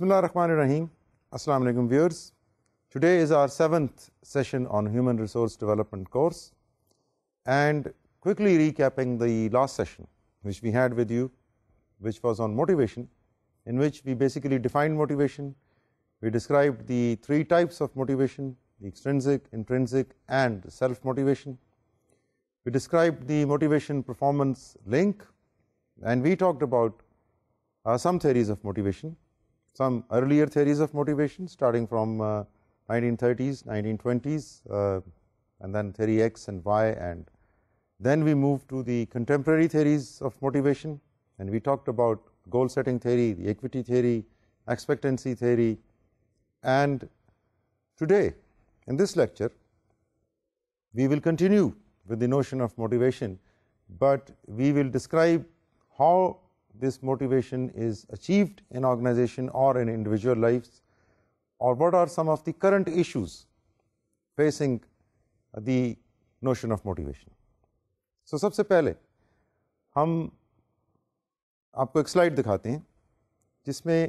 Bismillah ar-Rahman ar-Rahim. Assalamu alaikum viewers. Today is our 7th session on Human Resource Development course, and quickly recapping the last session which we had with you, which was on motivation, in which we basically defined motivation. We described the three types of motivation: the extrinsic, intrinsic, and self-motivation. We described the motivation performance link, and we talked about some theories of motivation, some earlier theories of motivation starting from 1930s, 1920s, and then theory X and Y, and then we moved to the contemporary theories of motivation, and we talked about goal setting theory, the equity theory, expectancy theory. And today in this lecture we will continue with the notion of motivation, but we will describe how this motivation is achieved in organization or in individual lives, or what are some of the current issues facing the notion of motivation. So سب سے پہلے ہم آپ کو ایک slide دکھاتے ہیں جس میں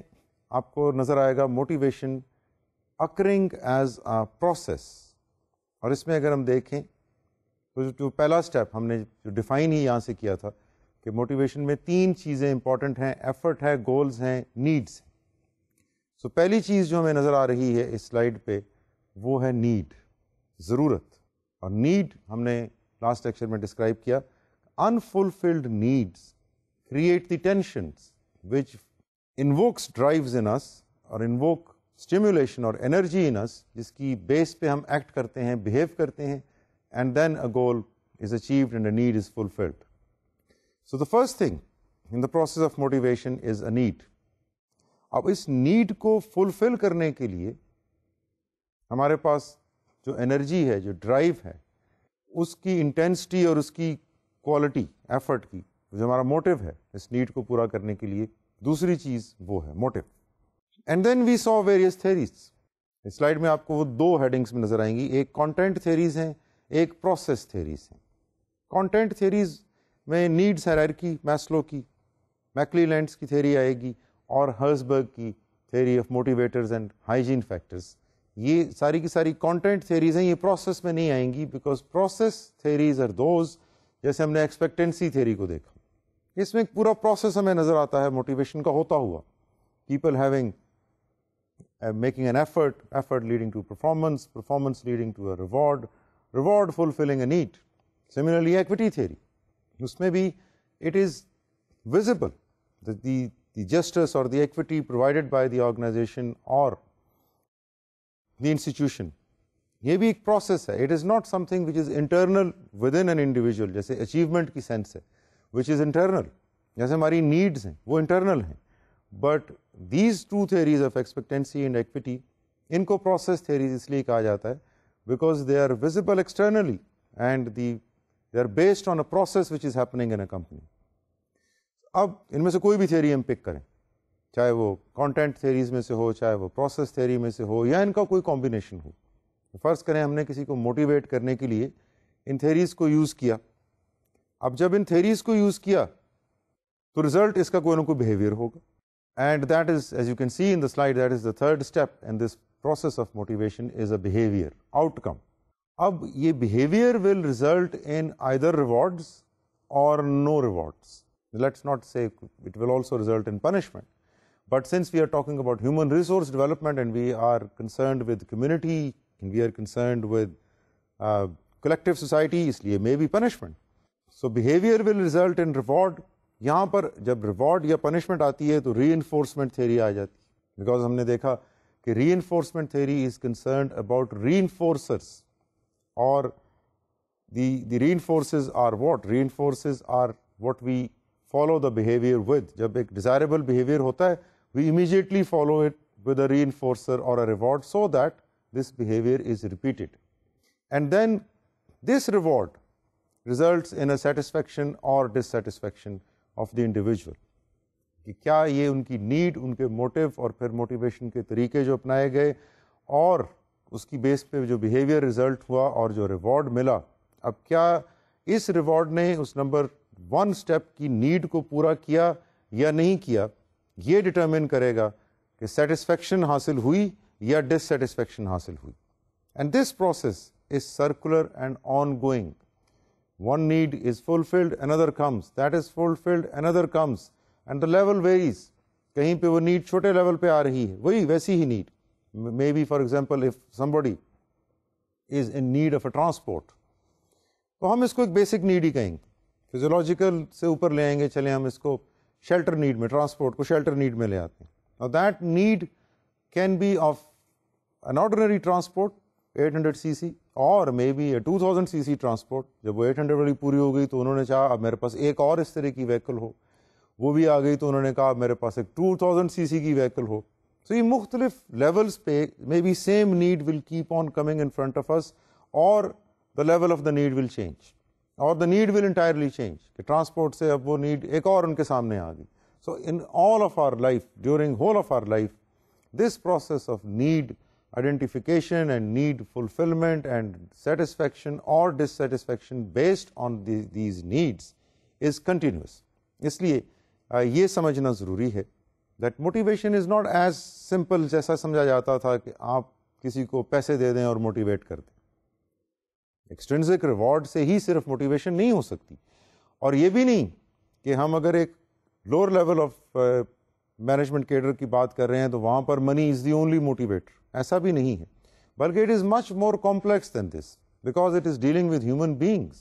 آپ کو نظر آئے گا motivation occurring as a process, اور اس میں اگر ہم دیکھیں تو جو پہلا اسٹیپ ہم نے جو ڈیفائن ہی یہاں سے کیا تھا کہ موٹیویشن میں تین چیزیں امپورٹنٹ ہیں: ایفرٹ ہے، گولز ہیں، نیڈس ہیں. سو پہلی چیز جو ہمیں نظر آ رہی ہے اس سلائڈ پہ وہ ہے نیڈ، ضرورت. اور نیڈ ہم نے لاسٹ لیکچر میں ڈسکرائب کیا: unfulfilled needs create the tensions which invokes drives in us اور invoke stimulation اور energy in us، جس کی بیس پہ ہم ایکٹ کرتے ہیں، بہیو کرتے ہیں، and then a goal is achieved and a need is fulfilled. So the first thing in the process of motivation is a need. اب اس نیڈ کو فلفل کرنے کے لیے ہمارے پاس جو انرجی ہے، جو ڈرائیو ہے، اس کی انٹینسٹی اور اس کی کوالٹی ایفرٹ کی، جو ہمارا موٹیو ہے اس نیڈ کو پورا کرنے کے لیے، دوسری چیز وہ ہے motive. And then we saw various theories. اس سلائڈ میں آپ کو وہ دو ہیڈنگس میں نظر آئیں گی، ایک کانٹینٹ تھیریز ہیں، ایک پروسیس تھیریز ہیں. کانٹینٹ تھیریز میں نیڈس ہائرارکی میسلو کی، میکلی لینڈس کی تھیری آئے گی، اور ہرزبرگ کی theory of motivators and hygiene factors. یہ ساری کی ساری کانٹینٹ تھیریز ہیں، یہ پروسیس میں نہیں آئیں گی، because process theories are those, جیسے ہم نے ایکسپیکٹنسی تھیری کو دیکھا، اس میں ایک پورا پروسیس ہمیں نظر آتا ہے موٹیویشن کا ہوتا ہوا. People having making an effort leading to performance leading to a reward fulfilling a need. Similarly, equity theory, اس میں بھی it is visible that the justice or the equity provided by the organization or the institution، یہ بھی ایک process ہے. It is not something which is internal within an individual، جیسے achievement کی sense ہے which is internal، جیسے ہماری needs ہیں وہ internal ہیں. But these two theories of expectancy and equity, ان کو پروسیس تھیریز اس لیے کہا جاتا ہے because they are visible externally and they are based on a process which is happening in a company. اب ان میں سے کوئی بھی تھیری ہم پک کریں، چاہے وہ کانٹینٹ تھیریز میں سے ہو، چاہے وہ پروسیس تھیری میں سے ہو، یا ان کا کوئی کمبینیشن ہو. فرض کریں ہم نے کسی کو موٹیویٹ کرنے کے لیے ان تھیریز کو یوز کیا. اب جب ان تھیریز کو یوز کیا تو رزلٹ اس کا کوئی نہ کوئی بیہیویئر ہوگا. And that is, as you can see in the slide, that is the third step in this process of motivation, is a behavior, outcome. Ab ye behavior will result in either rewards or no rewards. Let's not say it will also result in punishment. But since we are talking about human resource development and we are concerned with community and we are concerned with collective society, isliye may be punishment. So behavior will result in reward. یہاں پر جب reward یا punishment آتی ہے تو ری enforcement theory آ جاتی ہے، because ہم نے دیکھا کہ reinforcement theory is concerned about reinforcers, اور the reinforcers are what? Reinforcers are what we follow the behaviour with. جب ایک ڈیزائربل بیہیویئر ہوتا ہے we immediately follow it with a reinforcer اور a reward so that this behaviour is repeated. And then this reward results in a satisfaction اور dissatisfaction of the individual, کہ کیا یہ ان کی نیڈ، ان کے motive اور پھر موٹیویشن کے طریقے جو اپنائے گئے اور اس کی بیس پہ جو بیہیویئر ریزلٹ ہوا اور جو ریوارڈ ملا، اب کیا اس ریوارڈ نے اس نمبر 1 اسٹیپ کی نیڈ کو پورا کیا یا نہیں کیا، یہ ڈٹرمن کرے گا کہ کہ سیٹسفیکشن حاصل ہوئی یا ڈس سیٹسفیکشن حاصل ہوئی. And this process is circular and on going. One need is fulfilled, another comes. That is fulfilled, another comes. And the level varies. کہیں پہ وہ نیڈ چھوٹے لیول پہ آ رہی ہے, وہی ویسی ہی need. Maybe for example if somebody is in need of a transport, تو ہم اس کو ایک بیسک نیڈ ہی کہیں گے. فزیولوجیکل سے اوپر لے آئیں گے, چلیں ہم اس کو شیلٹر نیڈ میں, ٹرانسپورٹ کو شیلٹر نیڈ میں لے آتے ہیں. Now that need can be of an ordinary transport 800 cc اور مے بی 2000 cc ٹرانسپورٹ. جب وہ 800 والی پوری ہو گئی تو انہوں نے چاہا اب میرے پاس ایک اور اس طرح کی وہیکل ہو, وہ بھی آ گئی تو انہوں نے کہا اب میرے پاس ایک 2000 cc کی وہیکل ہو. سو یہ مختلف لیولس پہ may be same need will keep on coming in front of us, اور the level of the need will change, اور the need will entirely change, کہ ٹرانسپورٹ سے اب وہ نیڈ ایک اور ان کے سامنے آ گئی. So in all of our life, during whole of our life, this process of need identification and need fulfillment and satisfaction or dissatisfaction based on these needs is continuous. اس لیے یہ سمجھنا ضروری ہے that motivation is not as simple جیسا سمجھا جاتا تھا کہ آپ کسی کو پیسے دے دیں اور موٹیویٹ کر دیں. ایکسٹرنزک ریوارڈ سے ہی صرف موٹیویشن نہیں ہو سکتی, اور یہ بھی نہیں کہ ہم اگر ایک lower level of management cadre کی بات کر رہے ہیں تو وہاں پر منی از دی اونلی موٹیویٹر, ایسا بھی نہیں ہے. بلکہ it is much more complex than this, because it is dealing with human beings,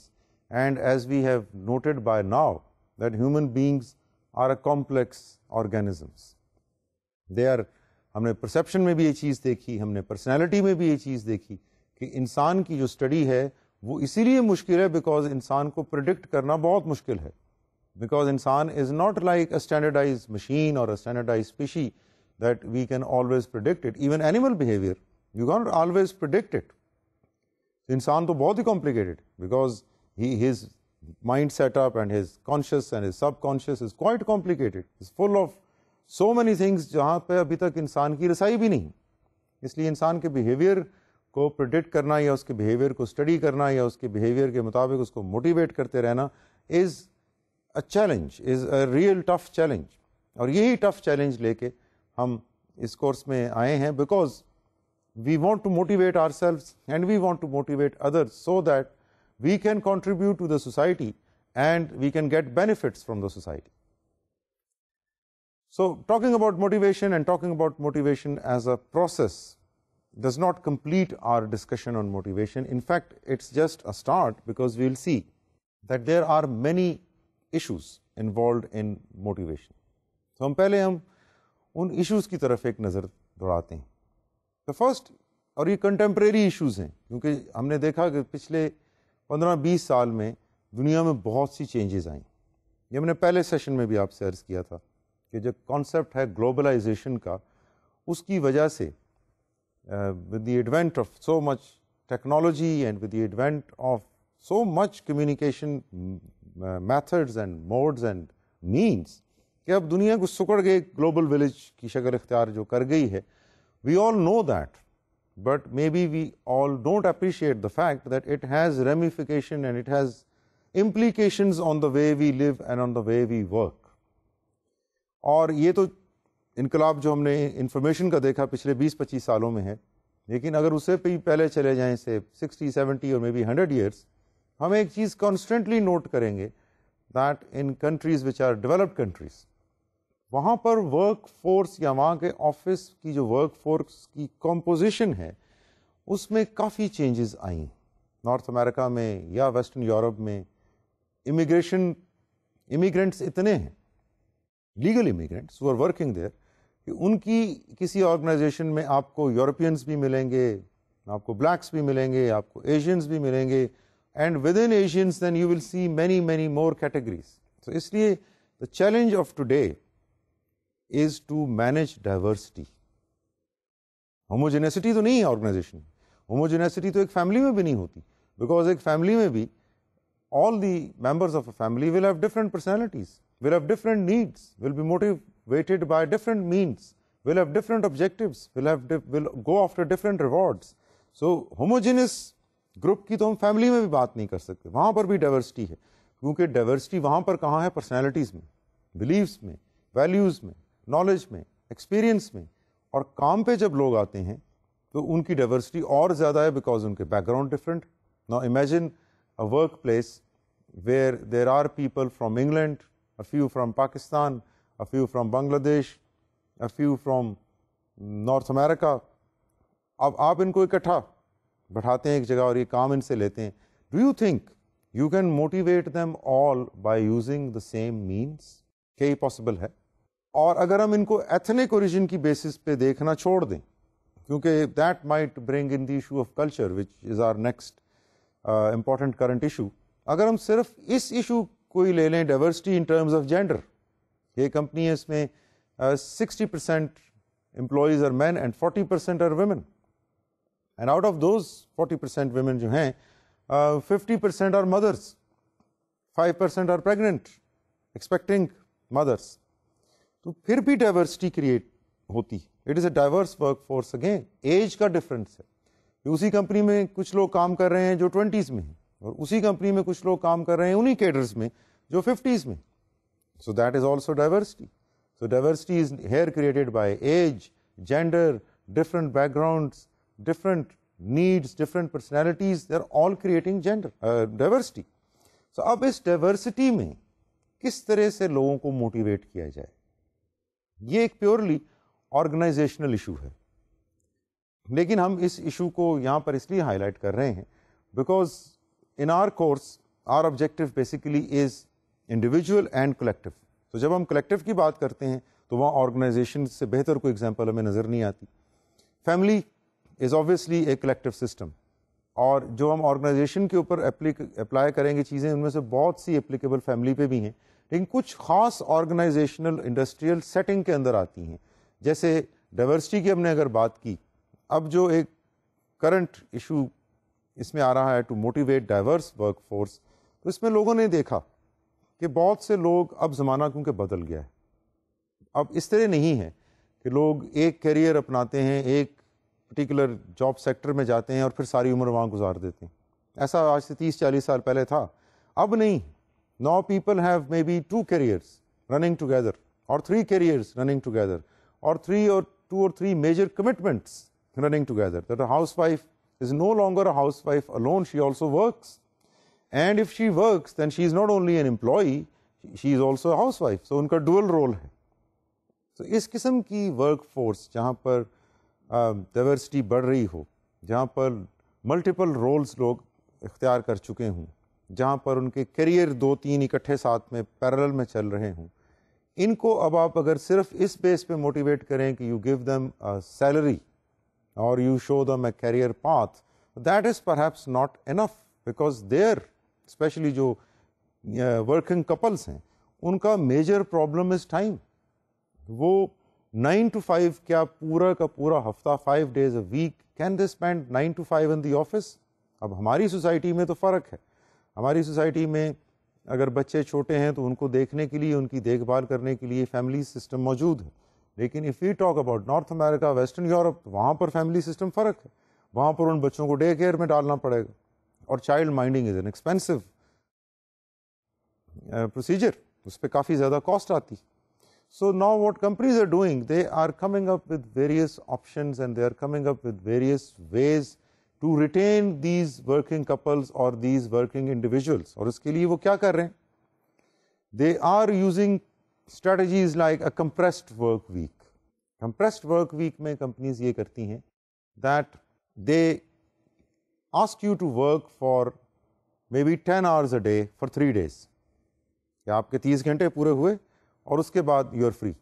and as we have noted by now that human beings are a complex organisms. They are, ہم نے perception میں بھی یہ چیز دیکھی, ہم نے personality میں بھی یہ چیز دیکھی کہ انسان کی جو اسٹڈی ہے وہ اسی لیے مشکل ہے بیکاز انسان کو پریڈکٹ کرنا بہت مشکل ہے. Because insan is not like a standardized machine or a standardized species that we can always predict it. Even animal behavior, you can't always predict it. Insan to bahut hi complicated because his mind setup and his conscious and his subconscious is quite complicated. It's full of so many things jahan pe abhi tak insan ki rasai bhi nahi. Isliye insan ke behavior کو predict کرنا یا اس کے behavior کو study کرنا یا اس کے behavior کے مطابق اس کو motivate کرتے رہنا is a challenge, is a real tough challenge. اور یہی tough challenge لے کے ہم اس کورس میں آئے ہیں because we want to motivate ourselves and we want to motivate others so that we can contribute to the society and we can get benefits from the society. So talking about motivation and talking about motivation as a process does not complete our discussion on motivation. In fact, it's just a start because we'll see that there are many issues involved in motivation. تو ہم پہلے ان issues کی طرف ایک نظر دوڑاتے ہیں. تو first, اور یہ کنٹمپریری ایشوز ہیں کیونکہ ہم نے دیکھا کہ پچھلے 15-20 سال میں دنیا میں بہت سی چینجز آئیں. یہ ہم نے پہلے سیشن میں بھی آپ سے عرض کیا تھا کہ جو کانسیپٹ ہے گلوبلائزیشن کا, اس کی وجہ سے with the advent of so much technology and with the advent of so much communication methods and modes and means, کہ اب دنیا کو سکڑ کے گلوبل ولیج کی شکل اختیار جو کر گئی ہے. We all know that, but maybe we all don't appreciate the fact that it has ramification and it has implications on the way we live and on the way we work. اور یہ تو انقلاب جو ہم نے information کا دیکھا پچھلے 20-25 سالوں میں ہے, لیکن اگر اسے پہلے چلے جائیں سے 60-70 اور مے بی 100 ایئرس, ہم ایک چیز کانسٹنٹلی نوٹ کریں گے that in countries which are developed countries, وہاں پر ورک فورس یا وہاں کے آفس کی جو ورک فورس کی کمپوزیشن ہے اس میں کافی چینجز آئیں. نارتھ امریکہ میں یا ویسٹرن یورپ میں امیگرینٹس اتنے ہیں, legal immigrants who are working there, کہ ان کی کسی آرگنائزیشن میں آپ کو یورپینس بھی ملیں گے, آپ کو بلیکس بھی ملیں گے, آپ کو ایشینس بھی ملیں گے, and within Asians then you will see many more categories. So اس لیے the challenge of today is to manage diversity. homogeneity تو نہیں ہے آرگنائزیشن, homogeneity تو ایک فیملی میں بھی نہیں ہوتی, because ایک فیملی میں بھی all the members of a family will have different personalities, will have different needs, will be motivated by different means, will have different objectives, will go after different rewards. So homogeneous group کی تو ہم family میں بھی بات نہیں کر سکتے, وہاں پر بھی ڈائیورسٹی ہے, کیونکہ ڈائیورسٹی وہاں پر کہاں ہے؟ پرسنالٹیز میں, بلیفس میں, ویلیوز میں, نالج میں, ایکسپیرئنس میں, اور کام پہ جب لوگ آتے ہیں تو ان کی ڈائیورسٹی اور زیادہ ہے بیکاز ان کے back ground different. Now imagine a work place where there are people from England, a few from Pakistan, a few from Bangladesh, a few from North America. اب آپ ان کو اکٹھا بٹھاتے ہیں ایک جگہ اور یہ کام ان سے لیتے ہیں. Do you think you can motivate them all by using the same means? کیا یہ پاسبل ہے؟ اور اگر ہم ان کو ایتھنک اوریجن کی بیسس پہ دیکھنا چھوڑ دیں، کیونکہ that might bring in the issue of culture which is our next important current issue. اگر ہم صرف اس ایشو کو ہی لے لیں، diversity in terms of gender, یہ کمپنی ہے، اس میں 60% employees are men and 40% are women, and out of those 40% women جو ہیں 50% آر مدرس، 5% آر پریگننٹ ایکسپیکٹنگ مدرس. تو پھر بھی ڈائیورسٹی کریٹ ہوتی. It is a diverse work force. Again age کا ڈفرینس ہے کہ اسی کمپنی میں کچھ لوگ کام کر رہے ہیں جو 20s میں ہیں، اور اسی کمپنی میں کچھ لوگ کام کر رہے ہیں انہی کیڈرز میں جو 50s میں. So that is also diversity. So diversity is here created by age, gender, different backgrounds, different needs, different personalities, they are all creating gender diversity. So اب اس ڈائیورسٹی میں کس طرح سے لوگوں کو موٹیویٹ کیا جائے، یہ ایک پیورلی آرگنائزیشنل ایشو ہے. لیکن ہم اس ایشو کو یہاں پر اس لیے ہائی لائٹ کر رہے ہیں because in our course our objective basically is individual and collective. تو جب ہم کلیکٹیو کی بات کرتے ہیں تو وہاں آرگنائزیشن سے بہتر کوئی ایگزامپل ہمیں نظر نہیں آتی. Family is obviously a collective system، اور جو ہم آرگنائزیشن کے اوپر اپلائی کریں گے چیزیں ان میں سے بہت سی اپلیکیبل فیملی پہ بھی ہیں، لیکن کچھ خاص آرگنائزیشنل انڈسٹریل سیٹنگ کے اندر آتی ہیں. جیسے ڈائیورسٹی کی ہم نے اگر بات کی، اب جو ایک کرنٹ ایشو اس میں آ رہا ہے to motivate diverse work force, تو اس میں لوگوں نے دیکھا کہ بہت سے لوگ، اب زمانہ کیونکہ بدل گیا ہے، اب اس طرح نہیں ہے کہ لوگ ایک کیریئر اپناتے ہیں، ایک پرٹیکولر جاب سیکٹر میں جاتے ہیں اور پھر ساری عمر وہاں گزار دیتے ہیں. ایسا آج سے 30-40 سال پہلے تھا، اب نہیں. Now people have may be 2 careers running together, اور 3 careers رننگ ٹوگیدر، اور 2 or 3 major commitments running together. That a housewife is no longer a housewife alone, she also works. And if she works, then she is not only an employee, she is also a housewife. So ان کا dual role ہے. So اس قسم کی work force جہاں پر diversity بڑھ رہی ہو، جہاں پر multiple rules لوگ اختیار کر چکے ہوں، جہاں پر ان کے کیریئر 2-3 اکٹھے ساتھ میں پیرلل میں چل رہے ہوں، ان کو اب آپ اگر صرف اس بیس پہ موٹیویٹ کریں کہ you give them salary or you show them a career path, that is perhaps not enough, because there, especially جو working couples ہیں، ان کا major problem is time. وہ 9 to 5 کیا پورا کا پورا ہفتہ 5 days a week can they spend 9 to 5 in the office؟ اب ہماری سوسائٹی میں تو فرق ہے. ہماری سوسائٹی میں اگر بچے چھوٹے ہیں تو ان کو دیکھنے کے لیے، ان کی دیکھ بھال کرنے کے لیے فیملی سسٹم موجود ہے. لیکن if you talk about north America, western Europe, وہاں پر فیملی سسٹم فرق ہے. وہاں پر ان بچوں کو ڈے کیئر میں ڈالنا پڑے گا، اور child minding is an expensive procedure, اس پہ کافی زیادہ کاسٹ آتی. So now what companies are doing, they are coming up with various options and they are coming up with various ways to retain these working couples اور these working individuals. اور اس کے لیے وہ کیا کر رہے ہیں؟ They are using strategies like a compressed work week. Compressed work week میں companies یہ کرتی ہیں that they ask you to work for maybe 10 hours a day for 3 days. کہ آپ کے 30 گھنٹے پورے ہوئے اور اس کے بعد you are free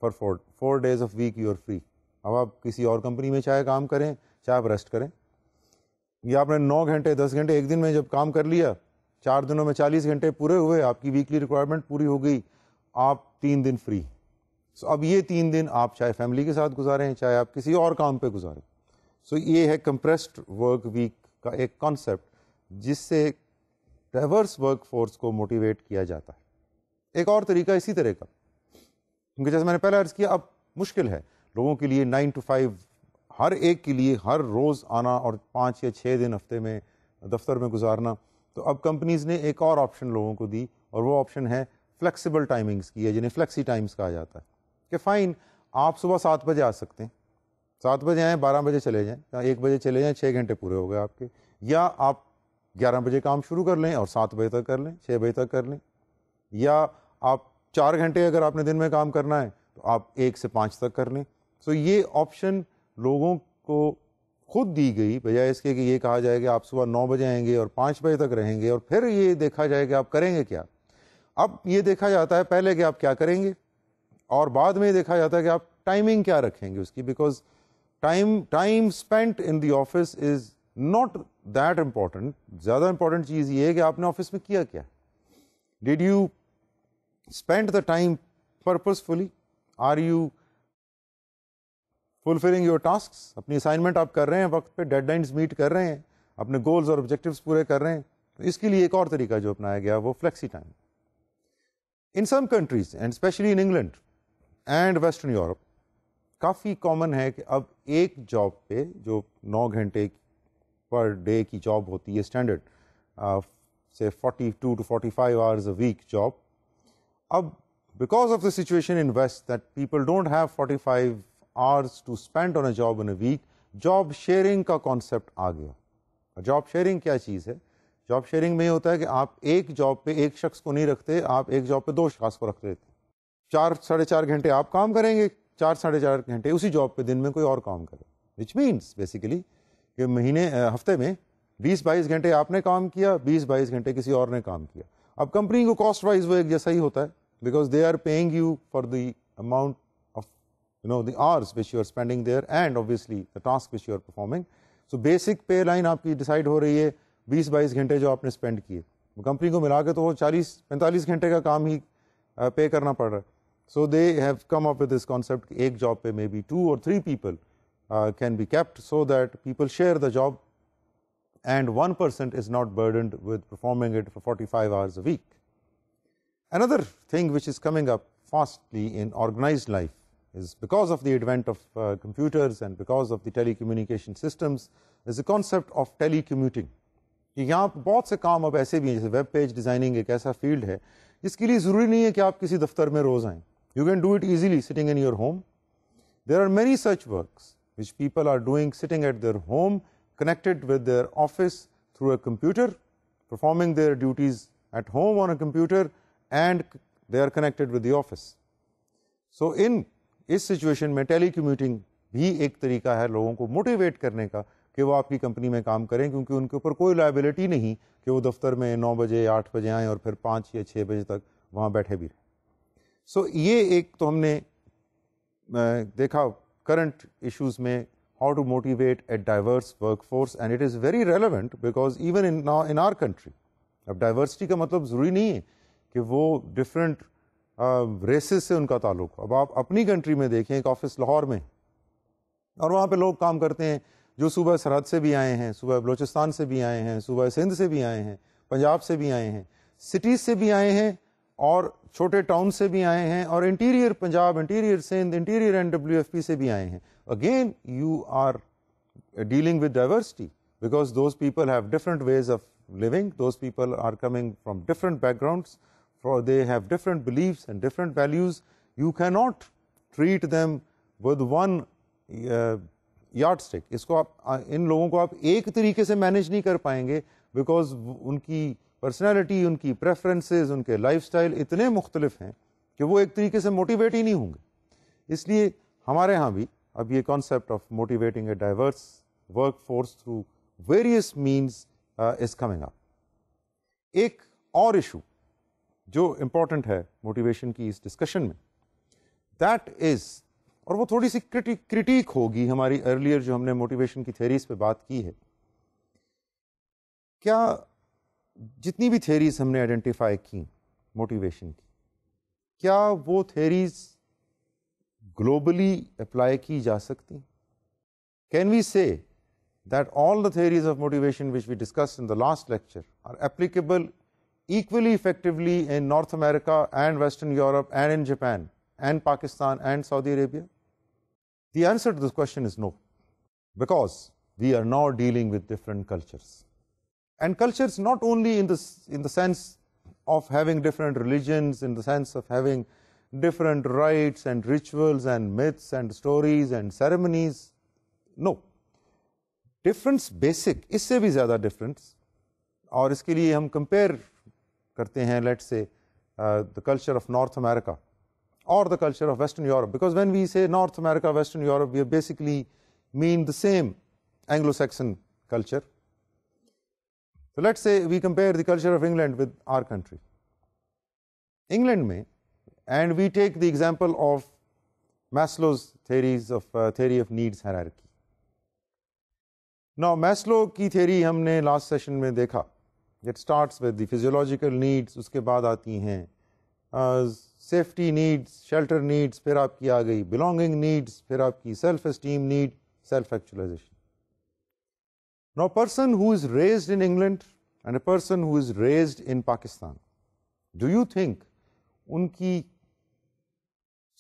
for 4 days of week you are free. اب آپ کسی اور کمپنی میں چاہے کام کریں، چاہے آپ ریسٹ کریں، یا آپ نے 9 گھنٹے 10 گھنٹے ایک دن میں جب کام کر لیا، 4 دنوں میں 40 گھنٹے پورے ہوئے، آپ کی ویکلی ریکوائرمنٹ پوری ہو گئی، آپ 3 دن فری. سو اب یہ 3 دن آپ چاہے فیملی کے ساتھ گزاریں، چاہے آپ کسی اور کام پہ گزاریں. سو یہ ہے کمپریسڈ ورک ویک کا ایک کانسیپٹ جس سے ڈائیورس ورک فورس کو موٹیویٹ کیا جاتا ہے. ایک اور طریقہ اسی طرح کا، کیونکہ جیسے میں نے پہلے عرض کیا، اب مشکل ہے لوگوں کے لیے 9 to 5 ہر ایک کے لیے ہر روز آنا اور 5 یا 6 دن ہفتے میں دفتر میں گزارنا. تو اب کمپنیز نے ایک اور آپشن لوگوں کو دی، اور وہ آپشن ہے فلیکسیبل ٹائمنگس کی ہے، جنہیں فلیکسی ٹائمز کہا جاتا ہے. کہ فائن، آپ صبح 7 بجے آ سکتے ہیں، 7 بجے آئیں 12 بجے چلے جائیں, یا 1 بجے چلے جائیں, 6 گھنٹے پورے ہو گئے آپ کے. یا آپ 11 بجے کام شروع کر لیں اور 7 بجے تک کر لیں, 6 بجے تک کر لیں. یا آپ 4 گھنٹے اگر آپ نے دن میں کام کرنا ہے تو آپ 1 سے 5 تک کر لیں. سو یہ آپشن لوگوں کو خود دی گئی, بجائے اس کے کہ یہ کہا جائے کہ آپ صبح 9 بجے آئیں گے اور 5 بجے تک رہیں گے اور پھر یہ دیکھا جائے کہ آپ کریں گے کیا. اب یہ دیکھا جاتا ہے پہلے کہ آپ کیا کریں گے, اور بعد میں یہ دیکھا جاتا ہے کہ آپ ٹائمنگ کیا رکھیں گے اس کی, because time spent in the office is not that important. زیادہ امپورٹنٹ چیز یہ ہے کہ آپ نے آفس میں کیا کیا. Did you spend the time purposefully, are you fulfilling your tasks, اپنی اسائنمنٹ آپ کر رہے ہیں وقت پہ, ڈیڈ لائنز میٹ کر رہے ہیں, اپنے گولز اور آبجیکٹیوز پورے کر رہے ہیں. اس کے لیے ایک اور طریقہ جو اپنایا گیا وہ flexi time. In some countries and especially in England and western Europe کافی کامن ہے کہ اب ایک جاب پہ جو 9 گھنٹے پر ڈے کی جاب ہوتی ہے اسٹینڈرڈ, سے 42 to 45 hours a week job, اب because of the situation in West that people don't have 45 hours to spend on a job in a week, job sharing کا concept آ گیا. job sharing کیا چیز ہے؟ Job sharing میں یہ ہوتا ہے کہ آپ ایک جاب پہ ایک شخص کو نہیں رکھتے, آپ ایک جاب پہ 2 شخص کو رکھ لیتے. 4-4.5 گھنٹے آپ کام کریں گے, 4-4.5 گھنٹے اسی جاب پہ دن میں کوئی اور کام کرے, وچ مینس بیسیکلی کہ ہفتے میں 20-22 گھنٹے آپ نے کام کیا, 20-22 گھنٹے کسی اور نے کام کیا. اب کمپنی کو کاسٹ وائز وہ ایک جیسا ہی ہوتا ہے, because they are paying you for the amount of the hours which you are spending there and obviously the task which you are performing. So basic pay line آپ کی decide ہو رہی ہے 20-22 گھنٹے جو آپ نے اسپینڈ کیے. کمپنی کو ملا کے تو وہ 40-45 گھنٹے کا کام ہی پے کرنا پڑ رہا ہے. So they have come up with this concept, ایک جاب پہ may be 2 or 3 people can be kept so that people share the job and one person is not burdened with performing it for 45 hours a week. Another thing which is coming up fastly in organized life is because of the advent of computers and because of the telecommunication systems is the concept of telecommuting. کہ یہاں بہت سے کام اب ایسے بھی ہیں, جیسے web page designing ایک ایسا فیلڈ ہے جس کے لیے ضروری نہیں ہے کہ آپ کسی دفتر میں روز آئیں. You can do it easily sitting in your home. There are many such works which people are doing sitting at their home, connected with their office through a computer, performing their duties at home on a computer, and they are connected with the office. So in اس situation میں ٹیلی commuting بھی ایک طریقہ ہے لوگوں کو motivate کرنے کا کہ وہ آپ کی کمپنی میں کام کریں, کیونکہ ان کے اوپر کوئی لائبلٹی نہیں کہ وہ دفتر میں 9 بجے 8 بجے آئیں اور پھر 5 یا 6 بجے تک وہاں بیٹھے بھی رہیں. سو یہ ایک تو ہم نے دیکھا کرنٹ ایشوز میں, how to motivate a diverse work force, and it is very relevant because even in our country. اب ڈائیورسٹی کا مطلب ضروری نہیں ہے کہ وہ ڈفرینٹ ریسز سے ان کا تعلق ہو. اب آپ اپنی کنٹری میں دیکھیں, ایک آفس لاہور میں, اور وہاں پہ لوگ کام کرتے ہیں جو صوبہ سرحد سے بھی آئے ہیں, صوبہ بلوچستان سے بھی آئے ہیں, صوبہ سندھ سے بھی آئے ہیں, پنجاب سے بھی آئے ہیں, سٹیز سے بھی آئے ہیں, اور چھوٹے ٹاؤن سے بھی آئے ہیں, اور interior Punjab, interior Sindh, interior NWFP سے بھی آئے ہیں. Again you are dealing with diversity because those people have different ways of living, those people are coming from different backgrounds, for they have different beliefs and different values. You cannot treat them with one yardstick. اس کو آپ ان لوگوں کو آپ ایک طریقے سے manage نہیں کر پائیں گے بیکاز ان کی پرسنالٹی, ان کی پریفرنسز, ان کے لائف اسٹائل اتنے مختلف ہیں کہ وہ ایک طریقے سے موٹیویٹ ہی نہیں ہوں گے. اس لیے ہمارے ہاں بھی اب یہ concept of motivating a diverse work force through various means is coming up. ایک اور ایشو جو امپورٹنٹ ہے موٹیویشن کی اس ڈسکشن میں, دیٹ از, اور وہ تھوڑی سی کریٹیک ہوگی ہماری ارلیئر جو ہم نے موٹیویشن کی تھیریز پہ بات کی ہے. کیا جتنی بھی تھیریز ہم نے آئیڈینٹیفائی کی موٹیویشن کی, کیا وہ تھیریز گلوبلی اپلائی کی جا سکتی؟ کین وی سے that all the theories of motivation which we discussed in the last lecture are applicable equally effectively in North America and Western Europe and in Japan and Pakistan and Saudi Arabia? The answer to this question is no, because we are now dealing with different cultures. And cultures not only in the sense of having different religions, in the sense of having different rites and rituals and myths and stories and ceremonies, no difference basic اس سے بھی زیادہ difference, اور اس کے لیے ہم compare کرتے ہیں لیٹ سے the culture of North America or the culture of Western Europe, because when we say North America, Western Europe, we basically mean the same Anglo-Saxon culture. So let's say we compare the culture of England with our country. England mein, and we take the example of Maslow's theory of needs hierarchy. Now Maslow کی theory ہم نے last session میں دیکھا. It starts with the physiological needs, اس کے بعد آتی ہیں safety needs, shelter needs, پھر آپ کی آ گئی belonging needs, پھر آپ کی self esteem need, self actualization. Now a person who is raised in England and a person who is raised in Pakistan, do you think ان کی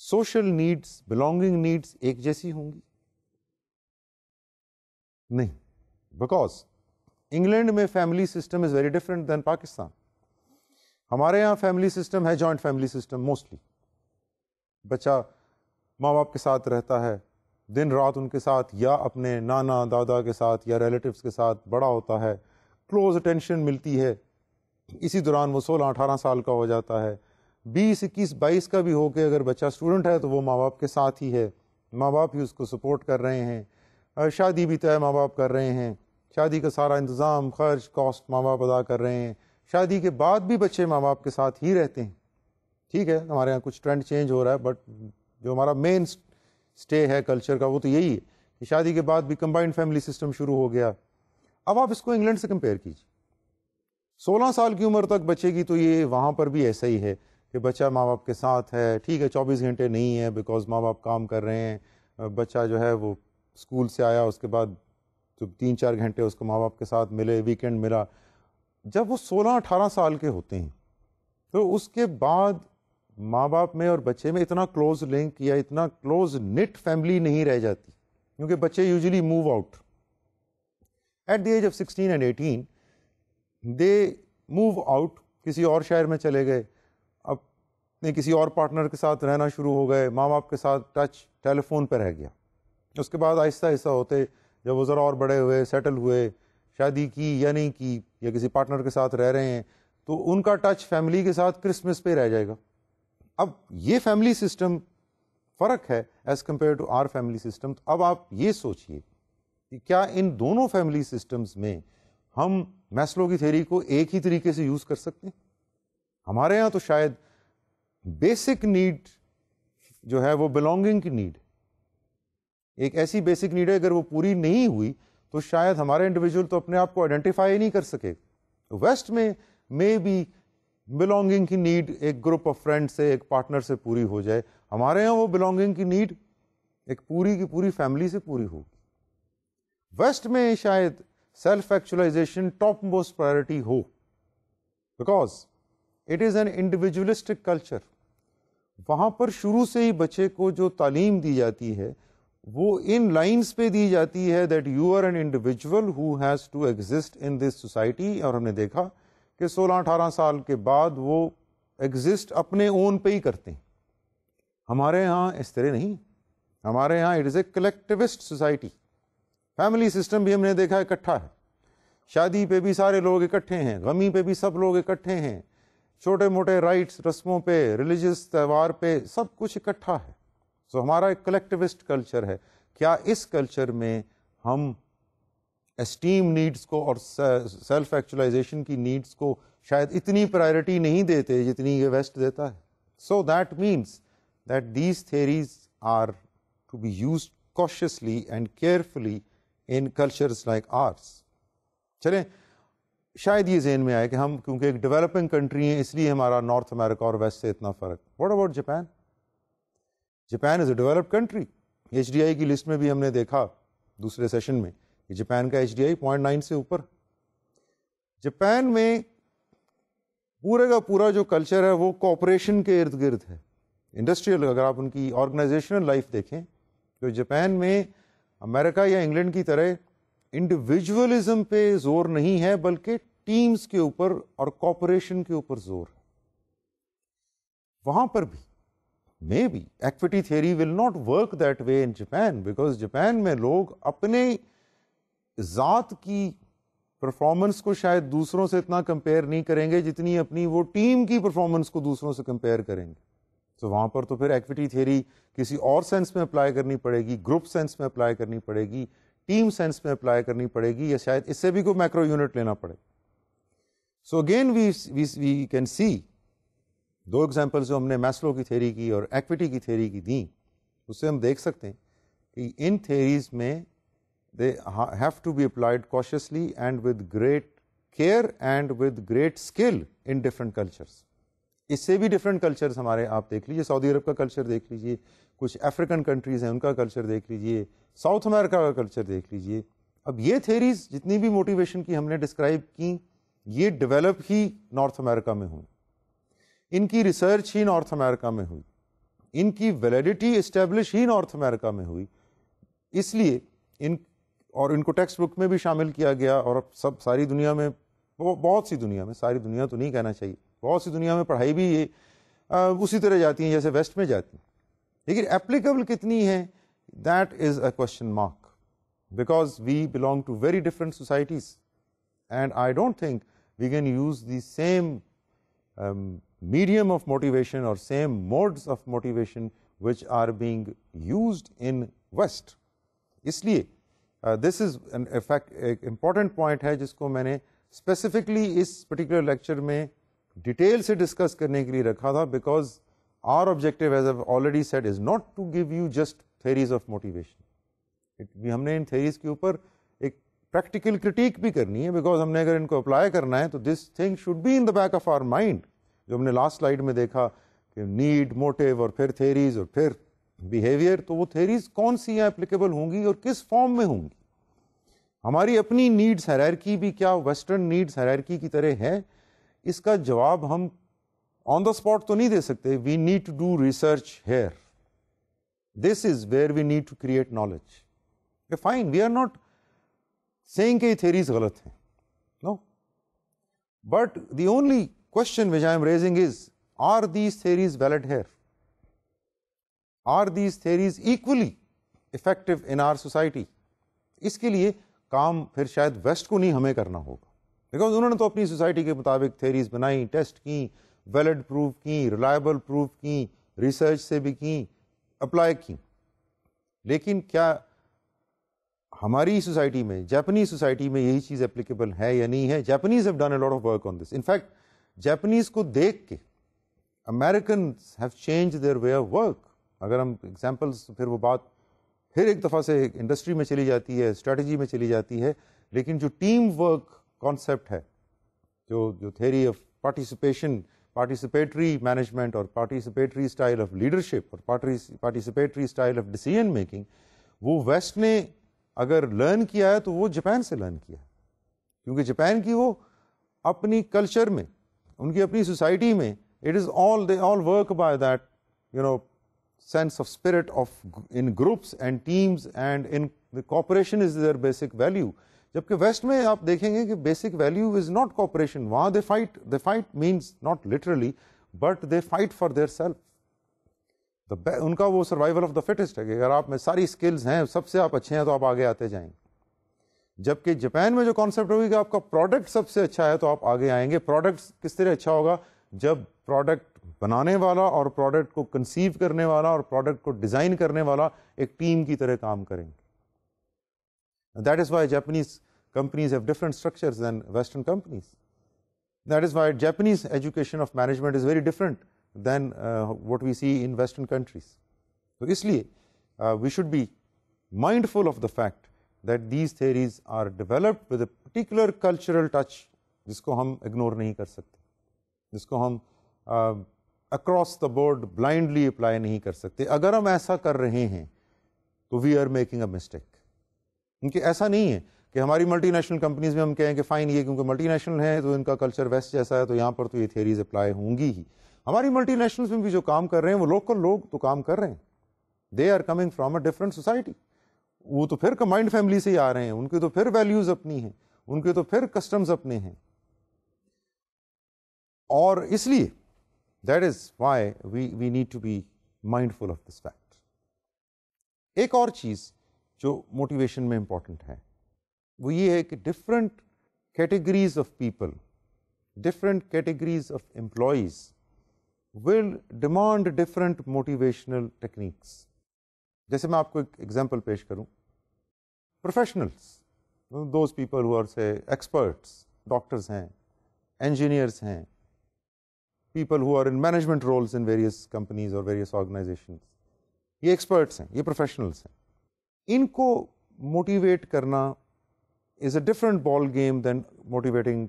social needs, belonging needs ایک جیسی ہوں گی؟ نہیں, because انگلینڈ میں family system is very different than Pakistan. ہمارے یہاں family system ہے جوائنٹ فیملی سسٹم. موسٹلی بچہ ماں باپ کے ساتھ رہتا ہے, دن رات ان کے ساتھ یا اپنے نانا دادا کے ساتھ یا ریلیٹیوز کے ساتھ بڑا ہوتا ہے, کلوز اٹینشن ملتی ہے. اسی دوران وہ 16-18 سال کا ہو جاتا ہے, 20-21-22 کا بھی ہو کے اگر بچہ اسٹوڈنٹ ہے تو وہ ماں باپ کے ساتھ ہی ہے, ماں باپ ہی اس کو سپورٹ کر رہے ہیں, شادی بھی طے ماں باپ کر رہے ہیں, شادی کا سارا انتظام خرچ کاسٹ ماں باپ ادا کر رہے ہیں, شادی کے بعد بھی بچے ماں باپ کے ساتھ ہی رہتے ہیں. ٹھیک ہے, ہمارے یہاں کچھ ٹرینڈ چینج ہو رہا ہے, بٹ جو ہمارا مین اسٹے ہے کلچر کا وہ تو یہی ہے کہ شادی کے بعد بھی کمبائنڈ فیملی سسٹم شروع ہو گیا. اب آپ اس کو انگلینڈ سے کمپیئر کیجیے. 16 سال کی عمر تک بچے کی تو یہ وہاں پر بھی ایسا ہی ہے کہ بچہ ماں باپ کے ساتھ ہے. ٹھیک ہے 24 گھنٹے نہیں ہے بیکاز ماں باپ کام کر رہے ہیں, بچہ جو ہے وہ اسکول سے آیا اس کے بعد تو 3-4 گھنٹے اس کو ماں باپ کے ساتھ ملے, ویکینڈ ملا. جب وہ 16-18 سال کے ہوتے ہیں تو اس کے بعد ماں باپ میں اور بچے میں اتنا کلوز لنک یا اتنا کلوز نٹ فیملی نہیں رہ جاتی, کیونکہ بچے usually move out at the age of 16 and 18. They move out, کسی اور شہر میں چلے گئے, اپنے کسی اور پارٹنر کے ساتھ رہنا شروع ہو گئے, ماں باپ کے ساتھ ٹچ ٹیلی فون پہ رہ گیا. اس کے بعد آہستہ آہستہ ہوتے جب وہ ذرا اور بڑے ہوئے, سیٹل ہوئے, شادی کی یا نہیں کی یا کسی پارٹنر کے ساتھ رہ رہے ہیں, تو ان کا ٹچ فیملی کے ساتھ کرسمس پہ رہ جائے گا. اب یہ فیملی سسٹم فرق ہے as compare to our family system. اب آپ یہ سوچئے کہ کیا ان دونوں فیملی سسٹمز میں ہم میسلو کی تھیوری کو ایک ہی طریقے سے یوز کر سکتے ہیں؟ ہمارے ہاں تو شاید بیسک نیڈ جو ہے وہ بلونگنگ کی نیڈ, ایک ایسی بیسک نیڈ ہے اگر وہ پوری نہیں ہوئی تو شاید ہمارے انڈیویجول تو اپنے آپ کو آئیڈینٹیفائی نہیں کر سکے. ویسٹ میں بھی بلونگنگ کی نیڈ ایک گروپ آف فرینڈ سے, ایک پارٹنر سے پوری ہو جائے. ہمارے ہاں وہ بلونگنگ کی نیڈ ایک پوری کی پوری فیملی سے پوری ہوگی. ویسٹ میں شاید self actualisation top most priority who, because it is an individualistic culture. وہاں پر شروع سے ہی بچے کو جو تعلیم دی جاتی ہے وہ ان لائنس پہ دی جاتی ہے that you are an individual who has to exist in this society. اور ہم نے دیکھا کہ 16-18 سال کے بعد وہ ایگزسٹ اپنے اون پہ ہی کرتے ہیں. ہمارے ہاں اس طرح نہیں, ہمارے ہاں it is a collectivist society. Family system بھی ہم نے دیکھا اکٹھا ہے, شادی پہ بھی سارے لوگ اکٹھے ہیں, غمی پہ بھی سب لوگ اکٹھے ہیں, چھوٹے موٹے رائٹس رسموں پہ, ریلیجس تہوار پہ سب کچھ اکٹھا ہے. سو ہمارا ایک کلیکٹیوسٹ کلچر ہے. کیا اس کلچر میں ہم اسٹیم نیڈس کو اور سیلف ایکچولائزیشن کی نیڈس کو شاید اتنی پرائرٹی نہیں دیتے جتنی یہ ویسٹ دیتا ہے؟ So that means that these theories are to be used cautiously and carefully in cultures like ours. چلیں شاید یہ ذہن میں آئے کہ ہم کیونکہ ایک ڈیولپنگ کنٹری ہیں اس لیے ہمارا نارتھ امریکہ اور ویسٹ سے اتنا فرق. What about Japan? Japan is a developed country. HDI ڈی آئی کی لسٹ میں بھی ہم نے دیکھا دوسرے سیشن میں کہ جاپان کا ایچ ڈی آئی 0.9 سے اوپر. جاپان میں پورے کا پورا جو کلچر ہے وہ کوآپریشن کے ارد گرد ہے, انڈسٹریل. اگر آپ ان کی آرگنائزیشنل لائف دیکھیں تو جاپان میں امریکہ یا انگلینڈ کی طرح انڈیویجولزم پہ زور نہیں ہے بلکہ ٹیمز کے اوپر اور کوآپریشن کے اوپر زور ہے. وہاں پر بھی Maybe equity theory will not work that way in Japan, because Japan میں لوگ اپنے ذات کی پرفارمنس کو شاید دوسروں سے اتنا کمپیئر نہیں کریں گے جتنی اپنی وہ ٹیم کی پرفارمنس کو دوسروں سے کمپیئر کریں گے. تو وہاں پر تو پھر ایکویٹی تھیوری کسی اور سینس میں اپلائی کرنی پڑے گی, گروپ سینس میں اپلائی کرنی پڑے گی, ٹیم سینس میں اپلائی کرنی پڑے گی, یا شاید اس سے بھی کوئی میکرو یونٹ لینا پڑے. So again we can see the example جو ہم نے میسلو کی تھیوری کی اور ایکویٹی کی تھیوری کی دیں, اس سے ہم دیکھ سکتے ہیں کہ ان تھیوریز میں they have to be applied cautiously and with great care and with great skill in different cultures. اس سے بھی ڈفرینٹ کلچرز ہمارے آپ دیکھ لیجیے, سعودی عرب کا کلچر دیکھ لیجیے, کچھ افریقن کنٹریز ہیں ان کا کلچر دیکھ لیجیے, ساؤتھ امریکہ کا کلچر دیکھ لیجیے. اب یہ تھیریز جتنی بھی موٹیویشن کی ہم نے ڈسکرائب کی, یہ ڈیولپ ہی نارتھ امریکہ میں ہوئی, ان کی ریسرچ ہی نارتھ امریکہ میں ہوئی, ان کی ویلیڈیٹی اسٹیبلش ہی نارتھ امریکہ میں ہوئی. اس لیے ان کو ٹیکسٹ بک میں بھی شامل کیا گیا, اور سب ساری دنیا میں, بہت سی دنیا میں, ساری دنیا تو نہیں کہنا چاہیے, بہت سی دنیا میں پڑھائی بھی یہ اسی طرح جاتی ہیں جیسے ویسٹ میں جاتی ہیں. لیکن اپلیکیبل کتنی ہے, that is a question mark, because we belong to very different societies, and I don't think we can use the same medium of motivation or same modes of motivation which are being used in West. اس لیے this is an effect, ایک important point ہے جس کو میں نے specifically اس particular lecture میں detail سے discuss کرنے کے لیے رکھا تھا, because our objective, as I've already said, is not to give you just theories of motivation. ہم نے ان theories کے اوپر ایک پریکٹیکل کرٹیک بھی کرنی ہے, بیکاز ہم نے اگر ان کو اپلائی کرنا ہے تو this thing should be in the back of our mind. جو ہم نے لاسٹ سلائیڈ میں دیکھا کہ نیڈ, موٹیو, اور پھر تھیریز, اور پھر بیہیویئر, تو وہ تھیریز کون سی ہیں, اپلیکیبل ہوں گی اور کس فارم میں ہوں گی. ہماری اپنی نیڈس ہائرارکی بھی کیا ویسٹرن نیڈس ہائرارکی کی طرح ہے, اس کا جواب ہم آن دا اسپاٹ تو نہیں دے سکتے. We need to do research here. This is where we need to create knowledge. Fine, we are not saying کہ یہ تھیریز غلط ہیں, no, but the only question which I am raising is, are these theories valid here? Are these theories equally effective in our society? اس کے لیے کام پھر شاید waste کو نہیں ہمیں کرنا ہوگا, بیکاز انہوں نے تو اپنی سوسائٹی کے مطابق تھیریز بنائی, ٹیسٹ کی, ویلڈ پروف کی, ریلائبل پروف کی, ریسرچ سے بھی کی, اپلائی کی. لیکن کیا ہماری سوسائٹی میں, جاپنیز سوسائٹی میں یہی چیز اپلیکیبل ہے یا نہیں ہے؟ Japanese have done a lot of work on this. In fact Japanese کو دیکھ کے Americans have change their way of work. اگر ہم ایگزامپلس, پھر وہ بات پھر ایک دفعہ سے انڈسٹری میں چلی جاتی ہے, اسٹریٹجی میں چلی جاتی ہے, لیکن جو ٹیم ورک کانسیپٹ ہے, جو theory of participation, participatory management, اور پارٹیسپیٹری اسٹائل آف لیڈرشپ, اور participatory style of decision making, وہ ویسٹ نے اگر لرن کیا ہے تو وہ جاپان سے لرن کیا ہے. کیونکہ جاپان کی وہ اپنی کلچر میں, ان کی اپنی سوسائٹی میں, it is all, they all work by that, sense of spirit of in groups and teams, and in the cooperation is their basic value. جبکہ ویسٹ میں آپ دیکھیں گے کہ basic value is not cooperation. وہاں they fight means not literally, but they fight for their self. ان کا وہ survival of the fittest ہے کہ اگر آپ میں ساری اسکلز ہیں, سب سے آپ اچھے ہیں, تو آپ آگے آتے جائیں گے. جبکہ جاپان میں جو کانسیپٹ ہوگی کہ آپ کا پروڈکٹ سب سے اچھا ہے تو آپ آگے آئیں گے. پروڈکٹ کس طرح اچھا ہوگا؟ جب پروڈکٹ بنانے والا اور پروڈکٹ کو کنسیو کرنے والا اور پروڈکٹ کو ڈیزائن کرنے والا ایک ٹیم کی طرح کام کریں گے. That is Y Japanese companies have different structures than Western companies. That is why Japanese education of management is very different than what we see in Western countries. So isliye we should be mindful of the fact that these theories are developed with a particular cultural touch, جس کو ہم ignore نہیں کر سکتے, جس کو ہم across the board blindly apply نہیں کر سکتے. اگر ہم ایسا کر رہے ہیں تو we are making a mistake. کیونکہ ایسا نہیں ہے کہ ہماری ملٹی نیشنل کمپنیز میں ہم کہیں کہ فائن, یہ کیونکہ ملٹی نیشنل ہے تو ان کا کلچر ویسٹ جیسا ہے تو یہاں پر تو یہ تھیریز اپلائی ہوں گی ہی. ہماری ملٹی نیشنلز میں بھی جو کام کر رہے ہیں وہ لوکل لوگ تو کام کر رہے ہیں, they are coming from a different society. وہ تو پھر کمبائنڈ فیملی سے ہی آ رہے ہیں, ان کے تو پھر ویلیوز اپنی ہیں, ان کے تو پھر کسٹمز اپنے ہیں. اور اس لیے that is why we need to be mindful of this fact. ایک اور چیز جو موٹیویشن میں امپورٹنٹ ہے وہ یہ ہے کہ different categories of people, different categories of employees will demand different motivational techniques. جیسے میں آپ کو ایک ایگزامپل پیش کروں, professionals, those people who are say experts, doctors ہیں, انجینئرس ہیں, people who are in management roles in various companies or various organizations, یہ ایکسپرٹس ہیں, یہ پروفیشنلس ہیں. ان کو موٹیویٹ کرنا is a different ball game than motivating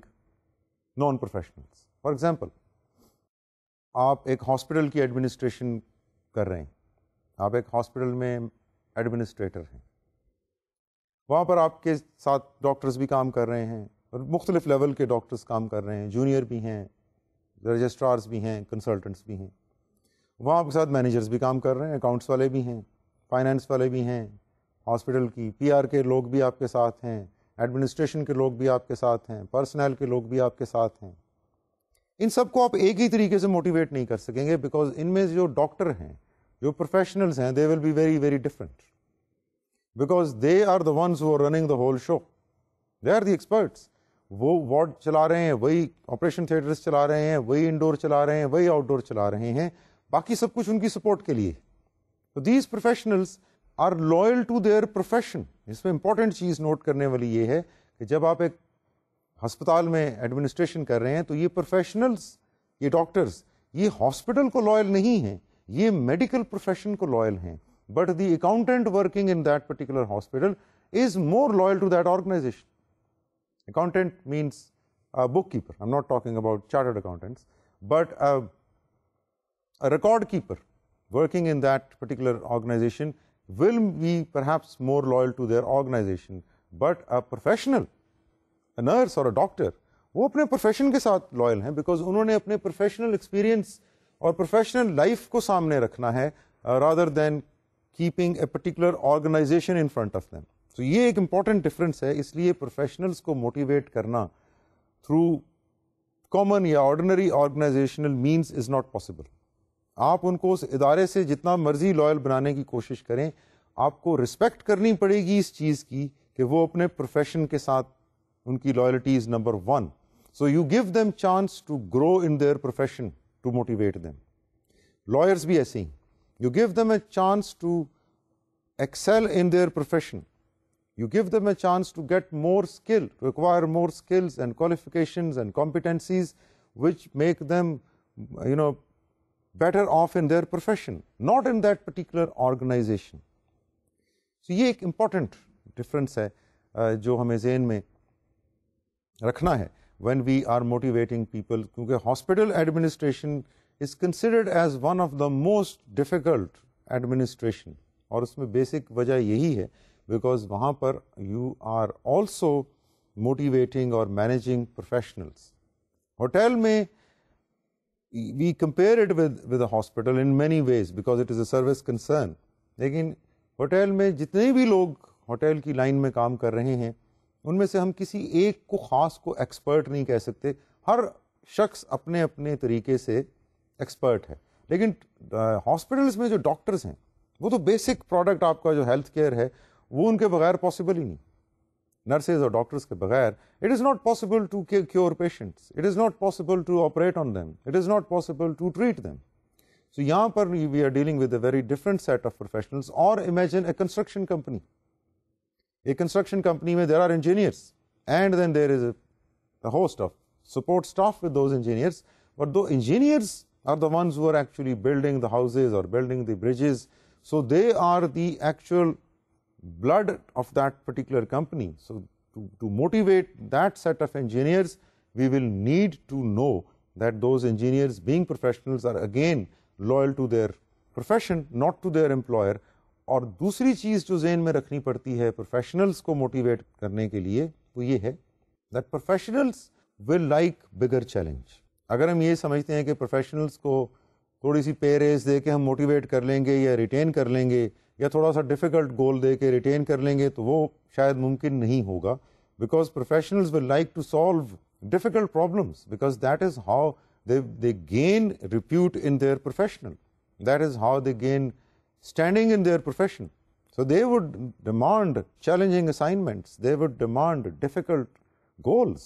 non-professionals. For example, آپ ایک ہاسپٹل کی ایڈمنسٹریشن کر رہے ہیں, آپ ایک ہاسپٹل میں ایڈمنسٹریٹر ہیں, وہاں پر آپ کے ساتھ ڈاکٹرز بھی کام کر رہے ہیں اور مختلف لیول کے ڈاکٹرز کام کر رہے ہیں, جونیئر بھی ہیں, رجسٹرارز بھی ہیں, کنسلٹنٹس بھی ہیں, وہاں آپ کے ساتھ مینیجرز بھی کام کر رہے ہیں, اکاؤنٹس والے بھی ہیں, فائنانس والے بھی ہیں, ہاسپٹل کی پی آر کے لوگ بھی آپ کے ساتھ ہیں, ایڈمنسٹریشن کے لوگ بھی آپ کے ساتھ ہیں, پرسنل کے لوگ بھی آپ کے ساتھ ہیں. ان سب کو آپ ایک ہی طریقے سے موٹیویٹ نہیں کر سکیں گے, بیکاز ان میں جو ڈاکٹر ہیں, جو پروفیشنلز ہیں, they will be very very different, because they are the ones who are running the whole show, they are the experts. وہ وارڈ چلا رہے ہیں, وہی آپریشن تھیٹرز چلا رہے ہیں, وہی انڈور چلا رہے ہیں, وہی آؤٹ ڈور چلا رہے ہیں, باقی سب کچھ ان کی سپورٹ کے لیے. تو these professionals are loyal to their profession. اس میں امپورٹنٹ چیز نوٹ کرنے والی یہ ہے کہ جب آپ ایک ہسپتال میں ایڈمنسٹریشن کر رہے ہیں تو یہ پروفیشنلز, یہ ڈاکٹرز, یہ ہاسپٹل کو لوئل نہیں ہیں, یہ میڈیکل پروفیشن کو لوئل ہیں. But the accountant working in that particular hospital is more loyal to that organisation. Accountant means a bookkeeper. I'm not talking about chartered accountants, but a record keeper working in that particular organization will be perhaps more loyal to their organization. But a professional, a nurse or a doctor, وہ اپنے profession کے ساتھ loyal ہیں, because انہوں نے اپنے professional experience اور professional life کو سامنے رکھنا ہے, rather than keeping a particular organization in front of them. تو یہ ایک امپورٹنٹ ڈفرینس ہے. اس لیے پروفیشنلز کو موٹیویٹ کرنا تھرو کامن یا ordinary organisational means is not possible. آپ ان کو اس ادارے سے جتنا مرضی لوئل بنانے کی کوشش کریں, آپ کو رسپیکٹ کرنی پڑے گی اس چیز کی کہ وہ اپنے پروفیشن کے ساتھ ان کی loyalty is number 1. So you give them chance to grow in their profession to motivate them. Lawyers بھی ایسے ہی, you give them a chance to excel in their profession. You give them a chance to get more skill, to acquire more skills and qualifications and competencies which make them, better off in their profession, not in that particular organization. So یہ ایک important difference ہے جو ہمیں ذہن میں رکھنا ہے when we are motivating people, کیونکہ hospital administration is considered as one of the most difficult administration, اور اس میں بیسک وجہ یہی ہے because وہاں پر you are also motivating or managing professionals. Hotel میں we compare it with a hospital in many ways because it is a service concern. لیکن hotel میں جتنے بھی لوگ ہوٹل کی لائن میں کام کر رہے ہیں ان میں سے ہم کسی ایک کو خاص کو ایکسپرٹ نہیں کہہ سکتے. ہر شخص اپنے اپنے طریقے سے ایکسپرٹ ہے. لیکن ہاسپٹلس میں جو ڈاکٹرز ہیں وہ تو بیسک پروڈکٹ آپ کا جو ہیلتھ کیئر ہے وہ ان کے بغیر پاسبل ہی نہیں. نرسز اور ڈاکٹرز کے بغیر it is not possible to cure patients, it is not possible to operate on them, it is not possible to treat them. So یہاں پر we are dealing with a very different set of professionals. اور imagine a construction company, ایک construction company میں there are engineers and then there is a host of support staff with those engineers, but those engineers are the ones who are actually building the houses or building the bridges. So they are the actual blood of that particular company. So to motivate that set of engineers, we will need to know that those engineers, being professionals, are again loyal to their profession, not to their employer. اور دوسری چیز جو ذہن میں رکھنی پڑتی ہے professionals کو موٹیویٹ کرنے کے لیے وہ یہ ہے that professionals will like bigger challenge. اگر ہم یہ سمجھتے ہیں کہ پروفیشنلز کو تھوڑی سی پے ریز دے کے ہم موٹیویٹ کر لیں گے یا ریٹین کر لیں گے یا تھوڑا سا ڈیفیکلٹ گول دے کے ریٹین کر لیں گے تو وہ شاید ممکن نہیں ہوگا. Because professionals will like to solve difficult problems, because that is how they gain repute in their professional. That is how they gain standing in their profession. So they would demand challenging assignments, they would demand difficult goals.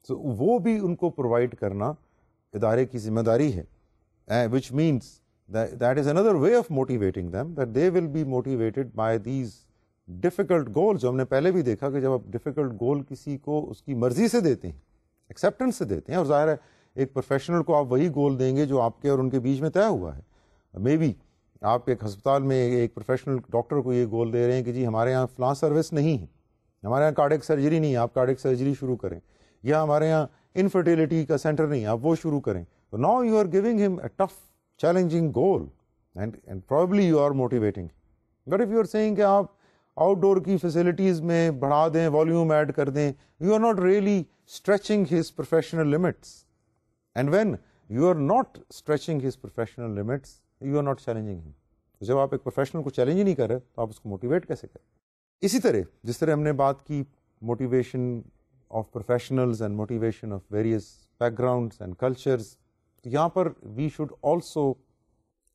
So وہ بھی ان کو provide کرنا ادارے کی ذمہ داری ہے, which means that is another way of motivating them, that they will be motivated by these difficult goals. جو ہم نے پہلے بھی دیکھا کہ جب آپ difficult goal کسی کو اس کی مرضی سے دیتے ہیں, acceptance سے دیتے ہیں, اور ظاہر ہے ایک پروفیشنل کو آپ وہی گول دیں گے جو آپ کے اور ان کے بیچ میں طے ہوا ہے. مے بی آپ ایک ہسپتال میں ایک پروفیشنل ڈاکٹر کو یہ گول دے رہے ہیں کہ جی ہمارے یہاں فلاں سروس نہیں ہے, ہمارے یہاں کارڈک سرجری نہیں ہے, آپ کارڈک سرجری شروع کریں, یا ہمارے یہاں انفرٹیلٹی کا سینٹر نہیں ہے, آپ وہ شروع کریں. تو now you are giving him a tough challenging goal and probably you are motivating. But if you are seeing کہ آپ آؤٹ ڈور کی فیسلٹیز میں بڑھا دیں, والیوم ایڈ کر دیں, you are not really stretching his professional limits. And when you are not stretching his professional limits, you are not challenging him. جب آپ ایک پروفیشنل کو چیلنج ہی نہیں کر رہے تو آپ اس کو موٹیویٹ کیسے کریں؟ اسی طرح جس طرح ہم نے بات کی motivation of professionals and motivation of various backgrounds and cultures, تو یہاں پر we should also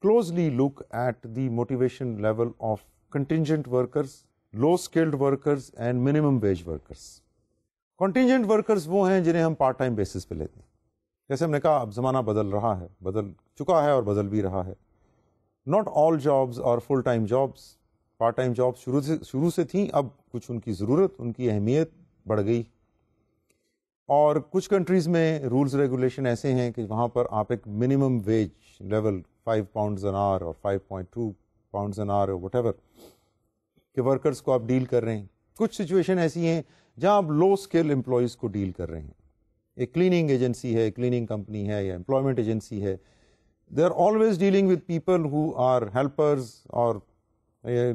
closely look at the motivation level of contingent workers, low skilled workers and minimum wage workers. Contingent workers وہ ہیں جنہیں ہم part time basis پہ لیتے ہیں. جیسے ہم نے کہا اب زمانہ بدل رہا ہے, بدل چکا ہے اور بدل بھی رہا ہے. ناٹ آل جابز اور full time jobs, part time jobs شروع سے تھیں, اب کچھ ان کی ضرورت, ان کی اہمیت بڑھ گئی. اور کچھ کنٹریز میں رولز ریگولیشن ایسے ہیں کہ وہاں پر آپ ایک minimum wage level 5 pounds an hour اور 5.2 pounds an hour what ever کہ ورکرز کو آپ ڈیل کر رہے ہیں. کچھ سچویشن ایسی ہیں جہاں آپ لو اسکل امپلائیز کو ڈیل کر رہے ہیں. ایک کلیننگ ایجنسی ہے, کلیننگ کمپنی ہے, یا امپلائمنٹ ایجنسی ہے, they are always dealing with people who are helpers or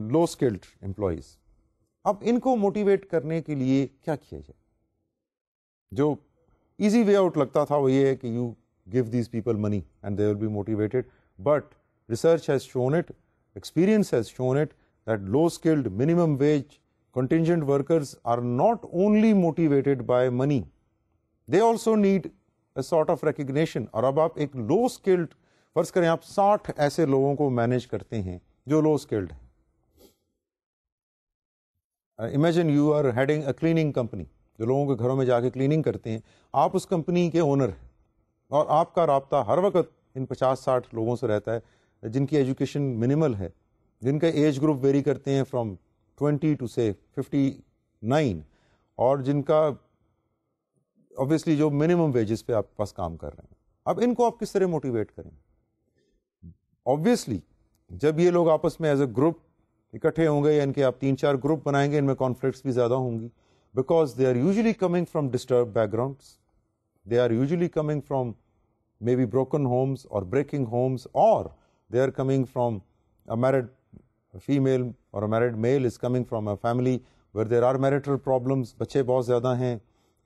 low skilled employees. اب ان کو موٹیویٹ کرنے کے لیے کیا کیا جائے؟ جو ایزی وے آؤٹ لگتا تھا وہ یہ ہے کہ you give these people money and they will be motivated, but research has shown it, experience has shown it that low skilled minimum wage contingent workers are not only motivated by money, they also need a sort of recognition. اور اب آپ ایک لو skilled, فرض کریں آپ 60 ایسے لوگوں کو مینیج کرتے ہیں جو لو اسکلڈ ہیں. Imagine you are heading a cleaning company, جو لوگوں کے گھروں میں جا کے کلیننگ کرتے ہیں. آپ اس کمپنی کے اونر ہیں اور آپ کا رابطہ ہر وقت ان 50-60 لوگوں سے رہتا ہے جن کی ایجوکیشن منیمل ہے, جن کا ایج گروپ ویری کرتے ہیں فرام 20 to say 59, اور جن کا obviously جو منیمم ویجز پہ آپ کے پاس کام کر رہے ہیں. اب ان کو آپ کس طرح موٹیویٹ کریں؟ obviously جب یہ لوگ آپس میں ایز اے گروپ اکٹھے ہوں گے, یا ان کے آپ 3-4 گروپ بنائیں گے, ان میں کانفلکٹس بھی زیادہ ہوں گی, because they are usually coming from disturb backgrounds, they are usually coming from may be broken homes اور بریکنگ ہومس, اور they are coming from a married female اور married male is coming from a family where there are marital problems, بچے بہت زیادہ ہیں,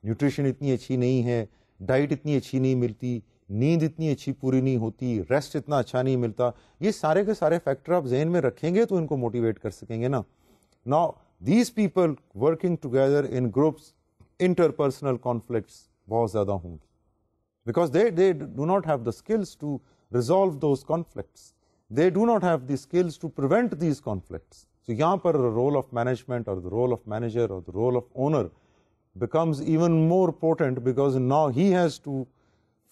nutrition اتنی اچھی نہیں ہے, ڈائٹ اتنی اچھی نہیں ملتی, نیند اتنی اچھی پوری نہیں ہوتی, ریسٹ اتنا اچھا نہیں ملتا. یہ سارے کے سارے فیکٹر آپ ذہن میں رکھیں گے تو ان کو موٹیویٹ کر سکیں گے نا. Now these people working together in groups, interpersonal conflicts بہت زیادہ ہوں گی, because they do not have the skills to resolve those conflicts. They do not have the skills to prevent these conflicts. So یہاں پر role of management or the role of manager or the role of owner becomes even more potent, because now he has to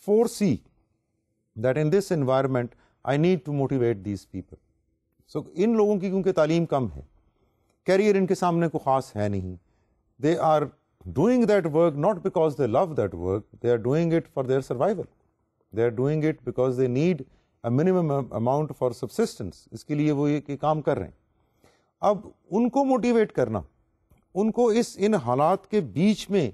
foresee that in this environment I need to motivate these people. So ان لوگوں کی کیونکہ تعلیم کم ہے, career in کے سامنے کو خاص ہے نہیں, they are doing that work not because they love that work, they are doing it for their survival, they are doing it because they need a minimum amount for subsistence. اس کے لیے وہ یہ کام کر رہے ہیں. اب ان کو موٹیویٹ کرنا, ان کو ان حالات کے بیچ میں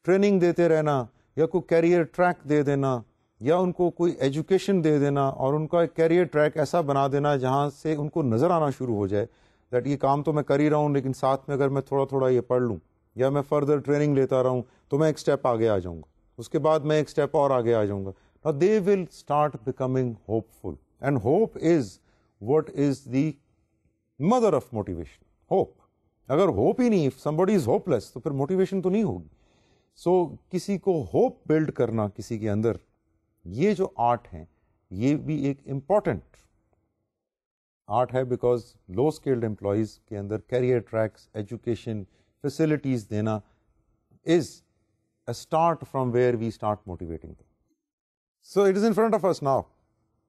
ٹریننگ دیتے رہنا, یا کوئی کیریئر ٹریک دے دینا, یا ان کو کوئی ایجوکیشن دے دینا, اور ان کا ایک کیریئر ٹریک ایسا بنا دینا جہاں سے ان کو نظر آنا شروع ہو جائے دیٹ یہ کام تو میں کر ہی رہا ہوں, لیکن ساتھ میں اگر میں تھوڑا تھوڑا یہ پڑھ لوں یا میں فردر ٹریننگ لیتا رہوں تو میں ایک اسٹیپ آگے آ جاؤں گا, اس کے بعد میں ایک اسٹیپ اور آگے آ جاؤں گا. Now they will start becoming hopeful, and hope is what is the mother of motivation. Hope. اگر ہوپ ہی نہیں, if somebody is hopeless, تو پھر موٹیویشن تو نہیں ہوگی. سو کسی کو ہوپ بلڈ کرنا کسی کے اندر, یہ جو آرٹ ہیں یہ بھی ایک امپورٹنٹ آرٹ ہے بیکاز لو اسکلڈ امپلائیز کے اندر کیریئر ٹریکس, ایجوکیشن, فیسلٹیز دینا is a start from where we start motivating them. So it is in front of us now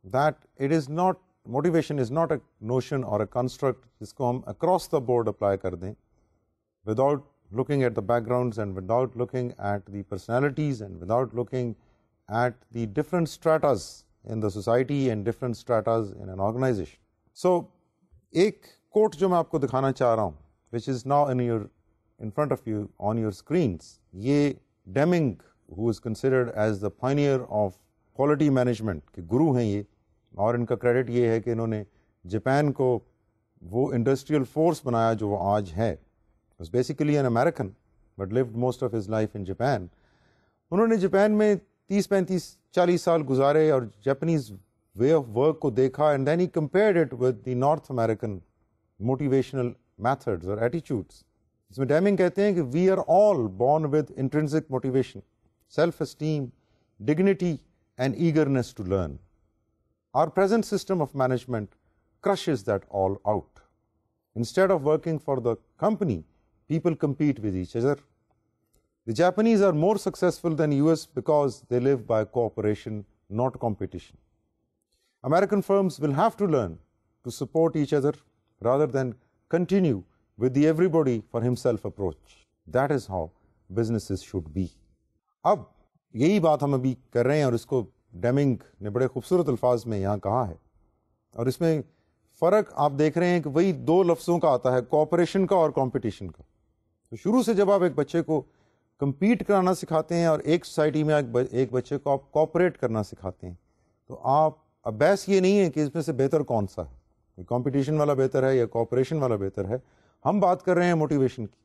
that it is not, motivation is not a notion or a construct جس کو ہم across the board apply کر دیں without looking at the backgrounds and without looking at the personalities and without looking at the different stratas in the society and different stratas in an organization. So ایک quote جو میں آپ کو دکھانا چاہ رہا ہوں which is now in front of you on your screens, یہ Deming, who is considered as the pioneer of quality management کے گرو ہیں یہ, اور ان کا کریڈٹ یہ ہے کہ انہوں نے جاپان کو وہ انڈسٹریل فورس بنایا جو وہ آج ہے. was basically an American but lived most of his life in Japan. انہوں نے جاپان میں 30-35-40 سال گزارے اور جاپنیز وے آف ورک کو دیکھا and then he compared it with the North American motivational methods or attitudes. اس میں ڈیمنگ کہتے ہیں کہ we are all born with intrinsic motivation, self-esteem, dignity and eagerness to learn. Our present system of management crushes that all out. Instead of working for the company, people compete with each other. The Japanese are more successful than US because they live by cooperation, not competition. American firms will have to learn to support each other rather than continue with the everybody for himself approach. That is how businesses should be. اب یہی بات ہم ابھی کر رہے ہیں اور اس کو ڈیمنگ نے بڑے خوبصورت الفاظ میں یہاں کہا ہے, اور اس میں فرق آپ دیکھ رہے ہیں کہ وہی دو لفظوں کا آتا ہے, کوآپریشن کا اور کمپٹیشن کا. تو شروع سے جب آپ ایک بچے کو کمپیٹ کرانا سکھاتے ہیں اور ایک سوسائٹی میں ایک بچے کو آپ کوآپریٹ کرنا سکھاتے ہیں, تو آپ اب بحث یہ نہیں ہے کہ اس میں سے بہتر کون سا ہے, کمپٹیشن والا بہتر ہے یا کوآپریشن والا بہتر ہے. ہم بات کر رہے ہیں موٹیویشن کی.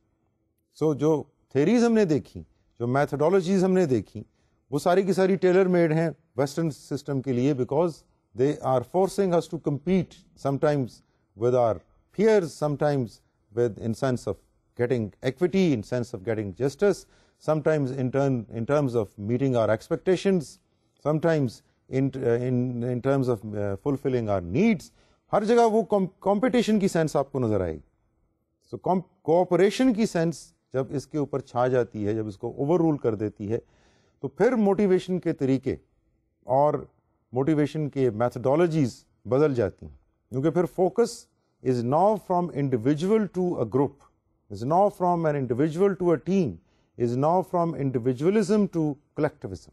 سو جو تھیریز ہم نے دیکھی, جو میتھڈالوجیز ہم نے دیکھی, وہ ساری کی ساری ٹیلر میڈ ہیں ویسٹرن سسٹم کے لیے, because they are forcing us to compete sometimes with our peers, sometimes with in sense of getting equity, in sense of getting justice, sometimes in terms of meeting our expectations, sometimes in terms of fulfilling our needs. ہر جگہ وہ competition کی sense آپ کو نظر آئے گی. سو cooperation کی سینس جب اس کے اوپر چھا جاتی ہے, جب اس کو اوور رول کر دیتی ہے, تو پھر موٹیویشن کے طریقے اور موٹیویشن کے میتھڈالوجیز بدل جاتی ہیں, کیونکہ پھر focus is now from individual to a group, is now from an individual to a team, is now from individualism to collectivism.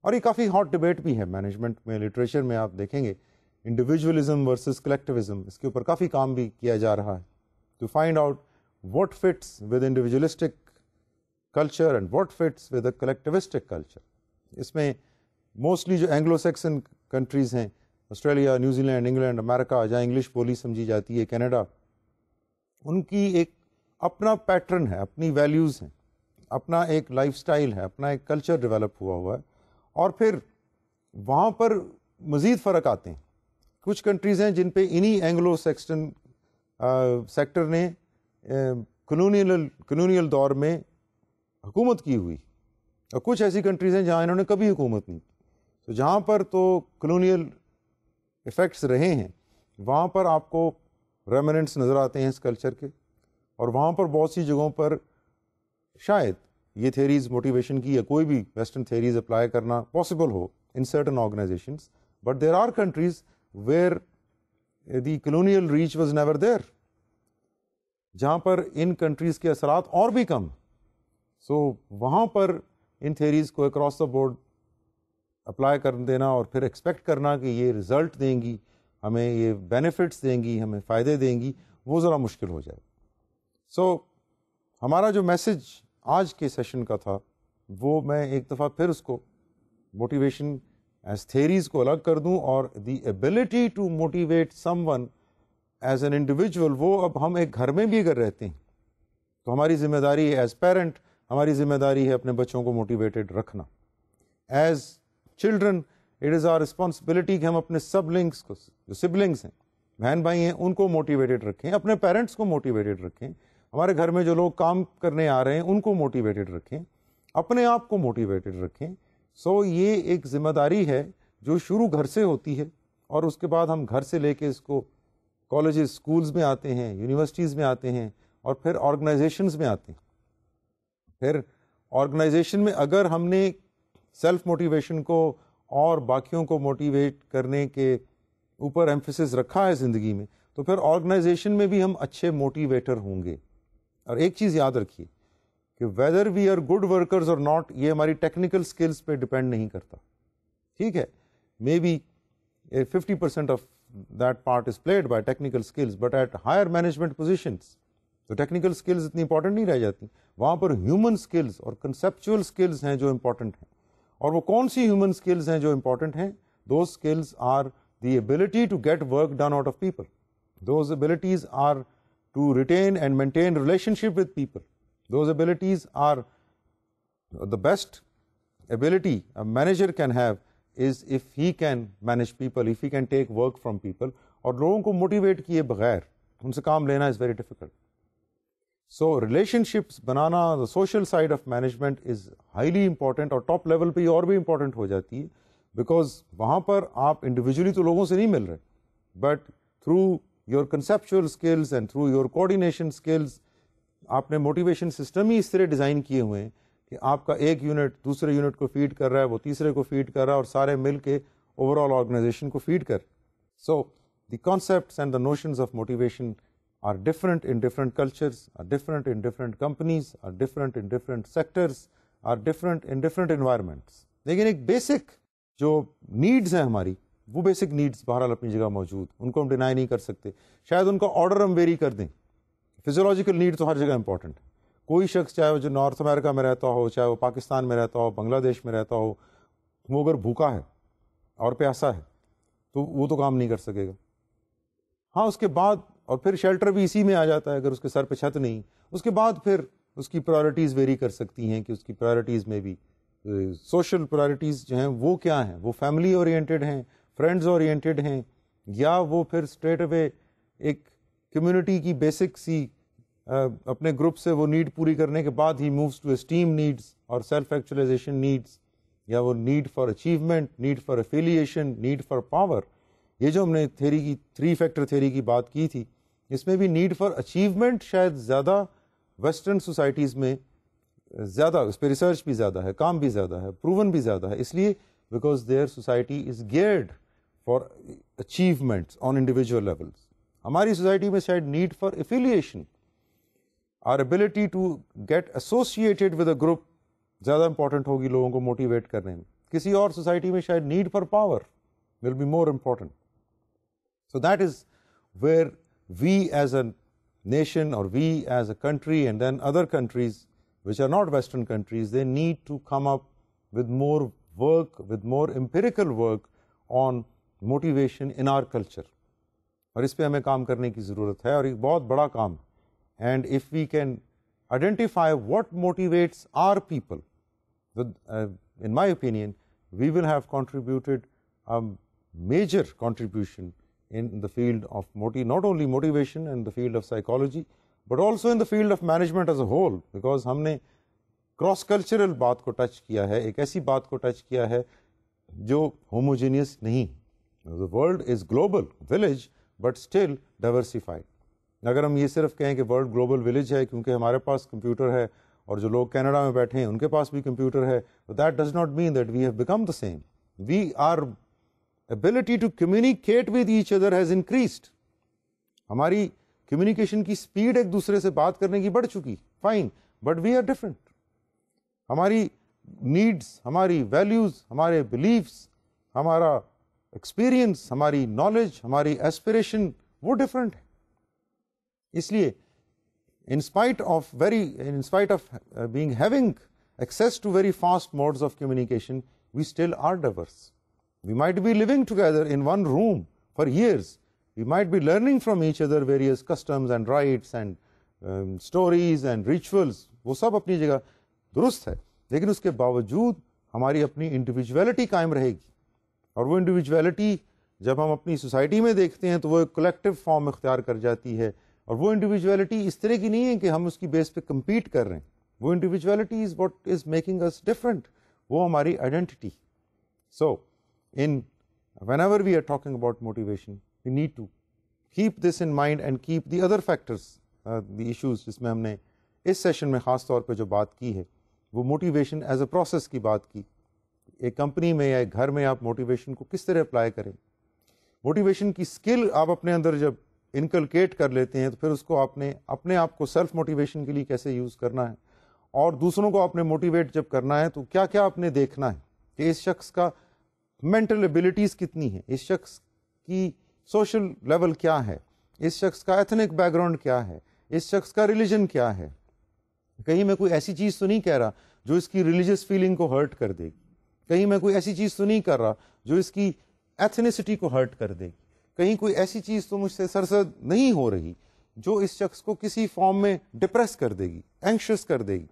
اور یہ کافی ہاٹ ڈبیٹ بھی ہے مینجمنٹ میں, لٹریچر میں آپ دیکھیں گے انڈیویجولزم ورسز کلیکٹیوزم, اس کے اوپر کافی کام بھی کیا جا رہا ہے to find out what fits with individualistic culture and what fits with a collectivistic culture. اس میں موسٹلی جو اینگلو سیکسن کنٹریز ہیں, آسٹریلیا, نیوزی لینڈ, انگلینڈ, امریکہ, جہاں انگلش بولی سمجھی جاتی ہے, کینیڈا, ان کی ایک اپنا پیٹرن ہے, اپنی ویلیوز ہیں, اپنا ایک لائف سٹائل ہے, اپنا ایک کلچر ڈیولپ ہوا ہے, اور پھر وہاں پر مزید فرق آتے ہیں. کچھ کنٹریز ہیں جن پہ انہی اینگلو سیکسن سیکٹر نے کلونیل دور میں حکومت کی ہوئی, اور کچھ ایسی کنٹریز ہیں جہاں انہوں نے کبھی حکومت نہیں کی. تو جہاں پر تو کلونیل ایفیکٹس رہے ہیں, وہاں پر آپ کو ریمننٹس نظر آتے ہیں اس کلچر کے, اور وہاں پر بہت سی جگہوں پر شاید یہ تھیریز موٹیویشن کی یا کوئی بھی ویسٹرن تھیریز اپلائی کرنا پاسبل ہو in certain organizations, but there are countries where the colonial reach was never there, جہاں پر ان کنٹریز کے اثرات اور بھی کم. سو وہاں پر ان تھیریز کو اکراس دا بورڈ اپلائی کر دینا اور پھر ایکسپیکٹ کرنا کہ یہ رزلٹ دیں گی ہمیں, یہ بینیفٹس دیں گی, ہمیں فائدے دیں گی, وہ ذرا مشکل ہو جائے. سو ہمارا جو میسج آج کے سیشن کا تھا, وہ میں ایک دفعہ پھر اس کو موٹیویشن ایز تھیریز کو الگ کر دوں, اور the ability to motivate someone as an individual, وہ اب ہم ایک گھر میں بھی اگر رہتے ہیں تو ہماری ذمہ داری ہے ایز پیرنٹ, ہماری ذمہ داری ہے اپنے بچوں کو موٹیویٹڈ رکھنا. As children it is our responsibility کہ ہم اپنے سبلنگس کو, جو سبلنگس ہیں, بہن بھائی ہیں, ان کو موٹیویٹڈ رکھیں, اپنے پیرنٹس کو موٹیویٹڈ رکھیں, ہمارے گھر میں جو لوگ کام کرنے آ رہے ہیں ان کو موٹیویٹڈ رکھیں, اپنے آپ کو موٹیویٹڈ رکھیں. سو یہ ایک ذمہ داری ہے جو شروع گھر سے ہوتی ہے, اور اس کے بعد ہم گھر سے لے کے اس کو کالجز اسکولز میں آتے ہیں, یونیورسٹیز میں آتے ہیں, اور پھر آرگنائزیشنز میں آتے ہیں. پھر آرگنائزیشن میں اگر ہم نے سیلف موٹیویشن کو اور باقیوں کو موٹیویٹ کرنے کے اوپر ایمفیسس رکھا ہے زندگی میں, تو پھر آرگنائزیشن میں بھی ہم اچھے موٹیویٹر ہوں گے. اور ایک چیز یاد رکھیے کہ whether we are good workers or not, یہ ہماری ٹیکنیکل اسکلس پہ ڈپینڈ نہیں کرتا. ٹھیک ہے, maybe 50% of that part is played by technical skills, but at higher management positions تو ٹیکنیکل اسکلز اتنی امپورٹنٹ نہیں رہ جاتی. وہاں پر ہیومن اسکلز اور کنسیپچوئل اسکلز ہیں جو امپورٹنٹ ہیں. اور وہ کون سی ہیومن اسکلز ہیں جو امپورٹنٹ ہیں؟ Those skills are the ability to get work done out of people. Those abilities are to retain and maintain relationship with people. Those abilities are the best ability a manager can have is if he can manage people, if he can take work from people. اور لوگوں کو motivate کیے بغیر ان سے کام لینا is very difficult. So relationships banana, the social side of management is highly important, اور top level پہ یہ اور بھی امپورٹنٹ ہو جاتی ہے, بیکاز وہاں پر آپ انڈیویجولی تو لوگوں سے نہیں مل رہے, but through your کنسیپچوئل skills and through your coordination skills آپ نے موٹیویشن سسٹم ہی اس طرح ڈیزائن کیے ہوئے ہیں کہ آپ کا ایک یونٹ دوسرے یونٹ کو فیڈ کر رہا ہے, وہ تیسرے کو فیڈ کر رہا ہے, اور سارے مل کے اوور آل آرگنائزیشن کو فیڈ کر. So the concepts and the notions of motivation are different in different cultures, are different in different companies, are different in different sectors, are different in different environments. لیکن ایک basic جو needs ہیں ہماری, وہ basic needs بہرحال اپنی جگہ موجود, ان کو ہم ڈینائی نہیں کر سکتے. شاید ان کا آرڈر ہم ویری کر دیں. فزیولوجیکل نیڈ تو ہر جگہ امپورٹنٹ ہے. کوئی شخص چاہے وہ جو نارتھ امریکہ میں رہتا ہو, چاہے وہ پاکستان میں رہتا ہو, بنگلہ دیش میں رہتا ہو, وہ اگر بھوکا ہے اور پیاسا ہے تو وہ تو کام نہیں کر سکے گا. ہاں اس کے بعد, اور پھر شیلٹر بھی اسی میں آ جاتا ہے اگر اس کے سر پہ چھت نہیں. اس کے بعد پھر اس کی پرائرٹیز ویری کر سکتی ہیں کہ اس کی پرائرٹیز میں بھی سوشل پرائرٹیز جو ہیں وہ کیا ہیں, وہ فیملی اورینٹیڈ ہیں, فرینڈز اورینٹیڈ ہیں, یا وہ پھر اسٹریٹ اوے ایک کمیونٹی کی بیسک سی اپنے گروپ سے وہ نیڈ پوری کرنے کے بعد ہی مووز ٹو اسٹیم نیڈس اور سیلف ایکچولائزیشن نیڈس, یا وہ need for achievement, need for affiliation, need for power. یہ جو ہم نے تھیری کی 3 فیکٹر تھیری کی بات کی تھی, اس میں بھی نیڈ فار اچیومنٹ شاید زیادہ ویسٹرن سوسائٹیز میں زیادہ, اس پہ ریسرچ بھی زیادہ ہے, کام بھی زیادہ ہے, پروون بھی زیادہ ہے, اس لیے because their society is geared for achievements on individual levels. ہماری سوسائٹی میں شاید need for affiliation, our ability to get associated with a group زیادہ امپورٹنٹ ہوگی لوگوں کو موٹیویٹ کرنے میں. کسی اور سوسائٹی میں شاید need for power will be more important. So that is where we as a nation, or we as a country, and then other countries which are not Western countries, they need to come up with more work, with more empirical work on motivation in our culture. اور اس پہ ہمیں کام کرنے کی ضرورت ہے, اور ایک بہت بڑا کام. And if we can identify what motivates our people, in my opinion, we will have contributed a major contribution in the field of not only motivation in the field of psychology, but also in the field of management as a whole, because ہم نے cross cultural بات کو touch کیا ہے, ایک ایسی بات کو ٹچ کیا ہے جو homogeneous نہیں. The world is global village, but still diversified. اگر ہم یہ صرف کہیں کہ ورلڈ گلوبل ولیج ہے کیونکہ ہمارے پاس کمپیوٹر ہے اور جو لوگ کینیڈا میں بیٹھے ہیں ان کے پاس بھی کمپیوٹر ہے, that does not mean that we have become the same. We our ability to communicate with each other has increased. ہماری کمیونیکیشن کی اسپیڈ ایک دوسرے سے بات کرنے کی بڑھ چکی, fine, but we are different. ہماری نیڈس, ہماری ویلیوز, ہمارے بلیفس, ہمارا ایکسپیرئنس, ہماری نالج, ہماری ایسپریشن وہ ڈفرنٹ ہے. اس لیے in spite of being having access to very fast modes of communication, we still are diverse. We might be living together in one room for years. We might be learning from each other various customs and rights and stories and rituals. وہ سب اپنی جگہ درست ہے, لیکن اس کے باوجود ہماری اپنی انڈیویجویلٹی قائم رہے گی. اور وہ انڈیویجویلٹی جب ہم اپنی سوسائٹی میں دیکھتے ہیں تو وہ ایک کلیکٹیو فارم اختیار کر جاتی ہے. اور وہ انڈیویجویلٹی اس طرح کی نہیں ہے کہ ہم اس کی بیس پہ کمپیٹ کر رہے ہیں. وہ individuality is what is making us different, وہ ہماری identity. So whenever we are talking about motivation, we need to keep this in mind and keep the other factors, the issues جس میں ہم نے اس سیشن میں خاص طور پہ جو بات کی ہے وہ موٹیویشن ایز اے پروسیس کی بات کی. ایک کمپنی میں یا ایک گھر میں آپ موٹیویشن کو کس طرح اپلائی کریں. موٹیویشن کی اسکل آپ اپنے اندر جب انکلکیٹ کر لیتے ہیں تو پھر اس کو آپ نے اپنے آپ کو سیلف موٹیویشن کے لیے کیسے یوز کرنا ہے, اور دوسروں کو آپ نے موٹیویٹ جب کرنا ہے تو کیا کیا آپ نے دیکھنا ہے کہ اس شخص کا مینٹل ایبلٹیز کتنی ہیں, اس شخص کی سوشل لیول کیا ہے, اس شخص کا ایتھنک بیک گراؤنڈ کیا ہے, اس شخص کا ریلیجن کیا ہے. کہیں میں کوئی ایسی چیز تو نہیں کہہ رہا جو اس کی ریلیجس فیلنگ کو ہرٹ کر دے گی, کہیں میں کوئی ایسی چیز تو نہیں کر رہا جو اس کی ایتھنیسٹی کو ہرٹ کر دے گی, کہیں کوئی ایسی چیز تو مجھ سے سرزد نہیں ہو رہی جو اس شخص کو کسی فارم میں ڈپریس کر دے گی, اینکشس کر دے گی.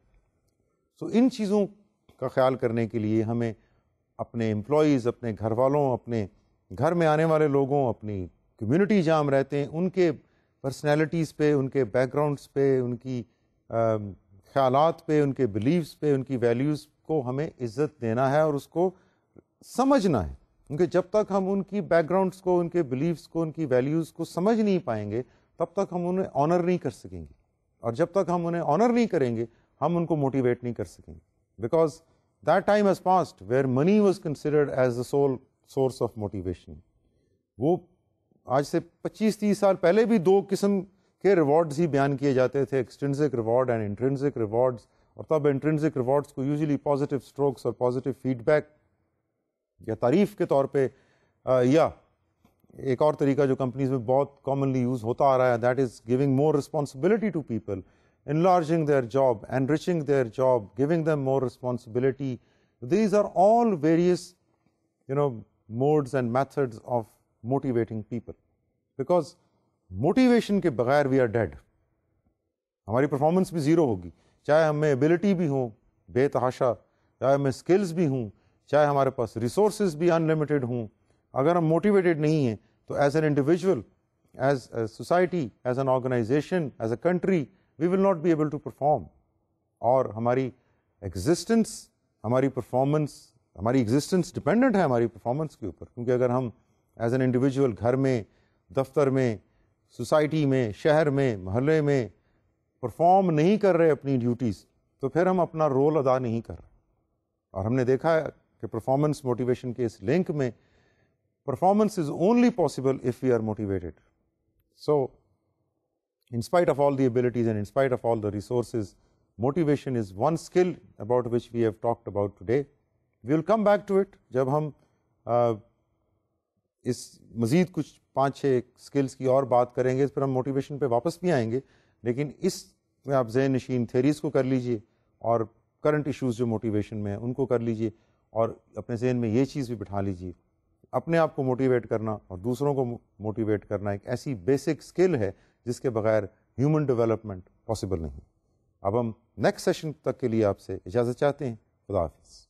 سو ان چیزوں کا خیال کرنے کے لیے ہمیں اپنے امپلائیز, اپنے گھر والوں, اپنے گھر میں آنے والے لوگوں, اپنی کمیونٹی جہاں ہم رہتے ہیں ان کے پرسنالٹیز پہ, ان کے بیک گراؤنڈس پہ, ان کی خیالات پہ, ان کے بلیفس پہ, ان کی ویلیوز کو ہمیں عزت دینا ہے اور اس کو سمجھنا ہے. کیونکہ جب تک ہم ان کی بیک گراؤنڈس کو, ان کے بلیفس کو, ان کی ویلیوز کو سمجھ نہیں پائیں گے تب تک ہم انہیں آنر نہیں کر سکیں گے, اور جب تک ہم انہیں آنر نہیں کریں گے ہم ان کو موٹیویٹ نہیں کر سکیں گے. Because that time has passed where money was considered as the civil source of motivation. وہ آج سے 25-30 سال پہلے بھی دو قسم کے ریوارڈز ہی بیان کیے جاتے تھے, ایکسٹرنسک ریوارڈ اینڈ انٹرنسک ریوارڈز. اور تب انٹرنسک ریوارڈز کو یوزلی پازیٹیو اسٹروکس اور پازیٹیو فیڈ بیک یا تعریف کے طور پہ, یا ایک اور طریقہ جو کمپنیز میں بہت کامنلی یوز ہوتا آ رہا ہے, that is giving more responsibility to people, enlarging their job, enriching their job, giving them more responsibility. These are all various, modes and methods of motivating people. Because motivation کے بغیر we are dead. ہماری performance بھی zero ہوگی, چاہے ہم میں ability بھی ہوں بے تحاشا, چاہے ہمیں اسکلز بھی ہوں, چاہے ہمارے پاس ریسورسز بھی انلمیٹڈ ہوں. اگر ہم موٹیویٹڈ نہیں ہیں تو as an individual, as a society, as an organisation, as a country, we will not be able to perform. اور ہماری ایگزسٹنس, ہماری پرفارمنس, ہماری ایگزسٹنس ڈپینڈنٹ ہے ہماری پرفارمنس کے اوپر. کیونکہ اگر ہم ایز این انڈیویجول گھر میں, دفتر میں, سوسائٹی میں, شہر میں, محلے میں پرفارم نہیں کر رہے اپنی ڈیوٹیز تو پھر ہم اپنا رول ادا نہیں کر رہے. اور ہم نے دیکھا ہے کہ پرفارمنس موٹیویشن کے اس لنک میں performance is only possible if we are motivated. So in spite of all the abilities and in spite of all the resources, motivation is one skill about which we have talked about today. We will come back to it جب ہم اس مزید کچھ 5-6 skills کی اور بات کریں گے, پھر ہم موٹیویشن پہ واپس بھی آئیں گے. لیکن اس میں آپ ذہن نشین تھیریز کو کر لیجئے اور کرنٹ ایشوز جو موٹیویشن میں ہیں ان کو کر لیجئے, اور اپنے ذہن میں یہ چیز بھی بٹھا لیجئے, اپنے آپ کو موٹیویٹ کرنا اور دوسروں کو موٹیویٹ کرنا ایک ایسی بیسک سکل ہے جس کے بغیر ہیومن ڈیولپمنٹ پاسبل نہیں. اب ہم نیکسٹ سیشن تک کے لیے آپ سے اجازت چاہتے ہیں. خدا حافظ.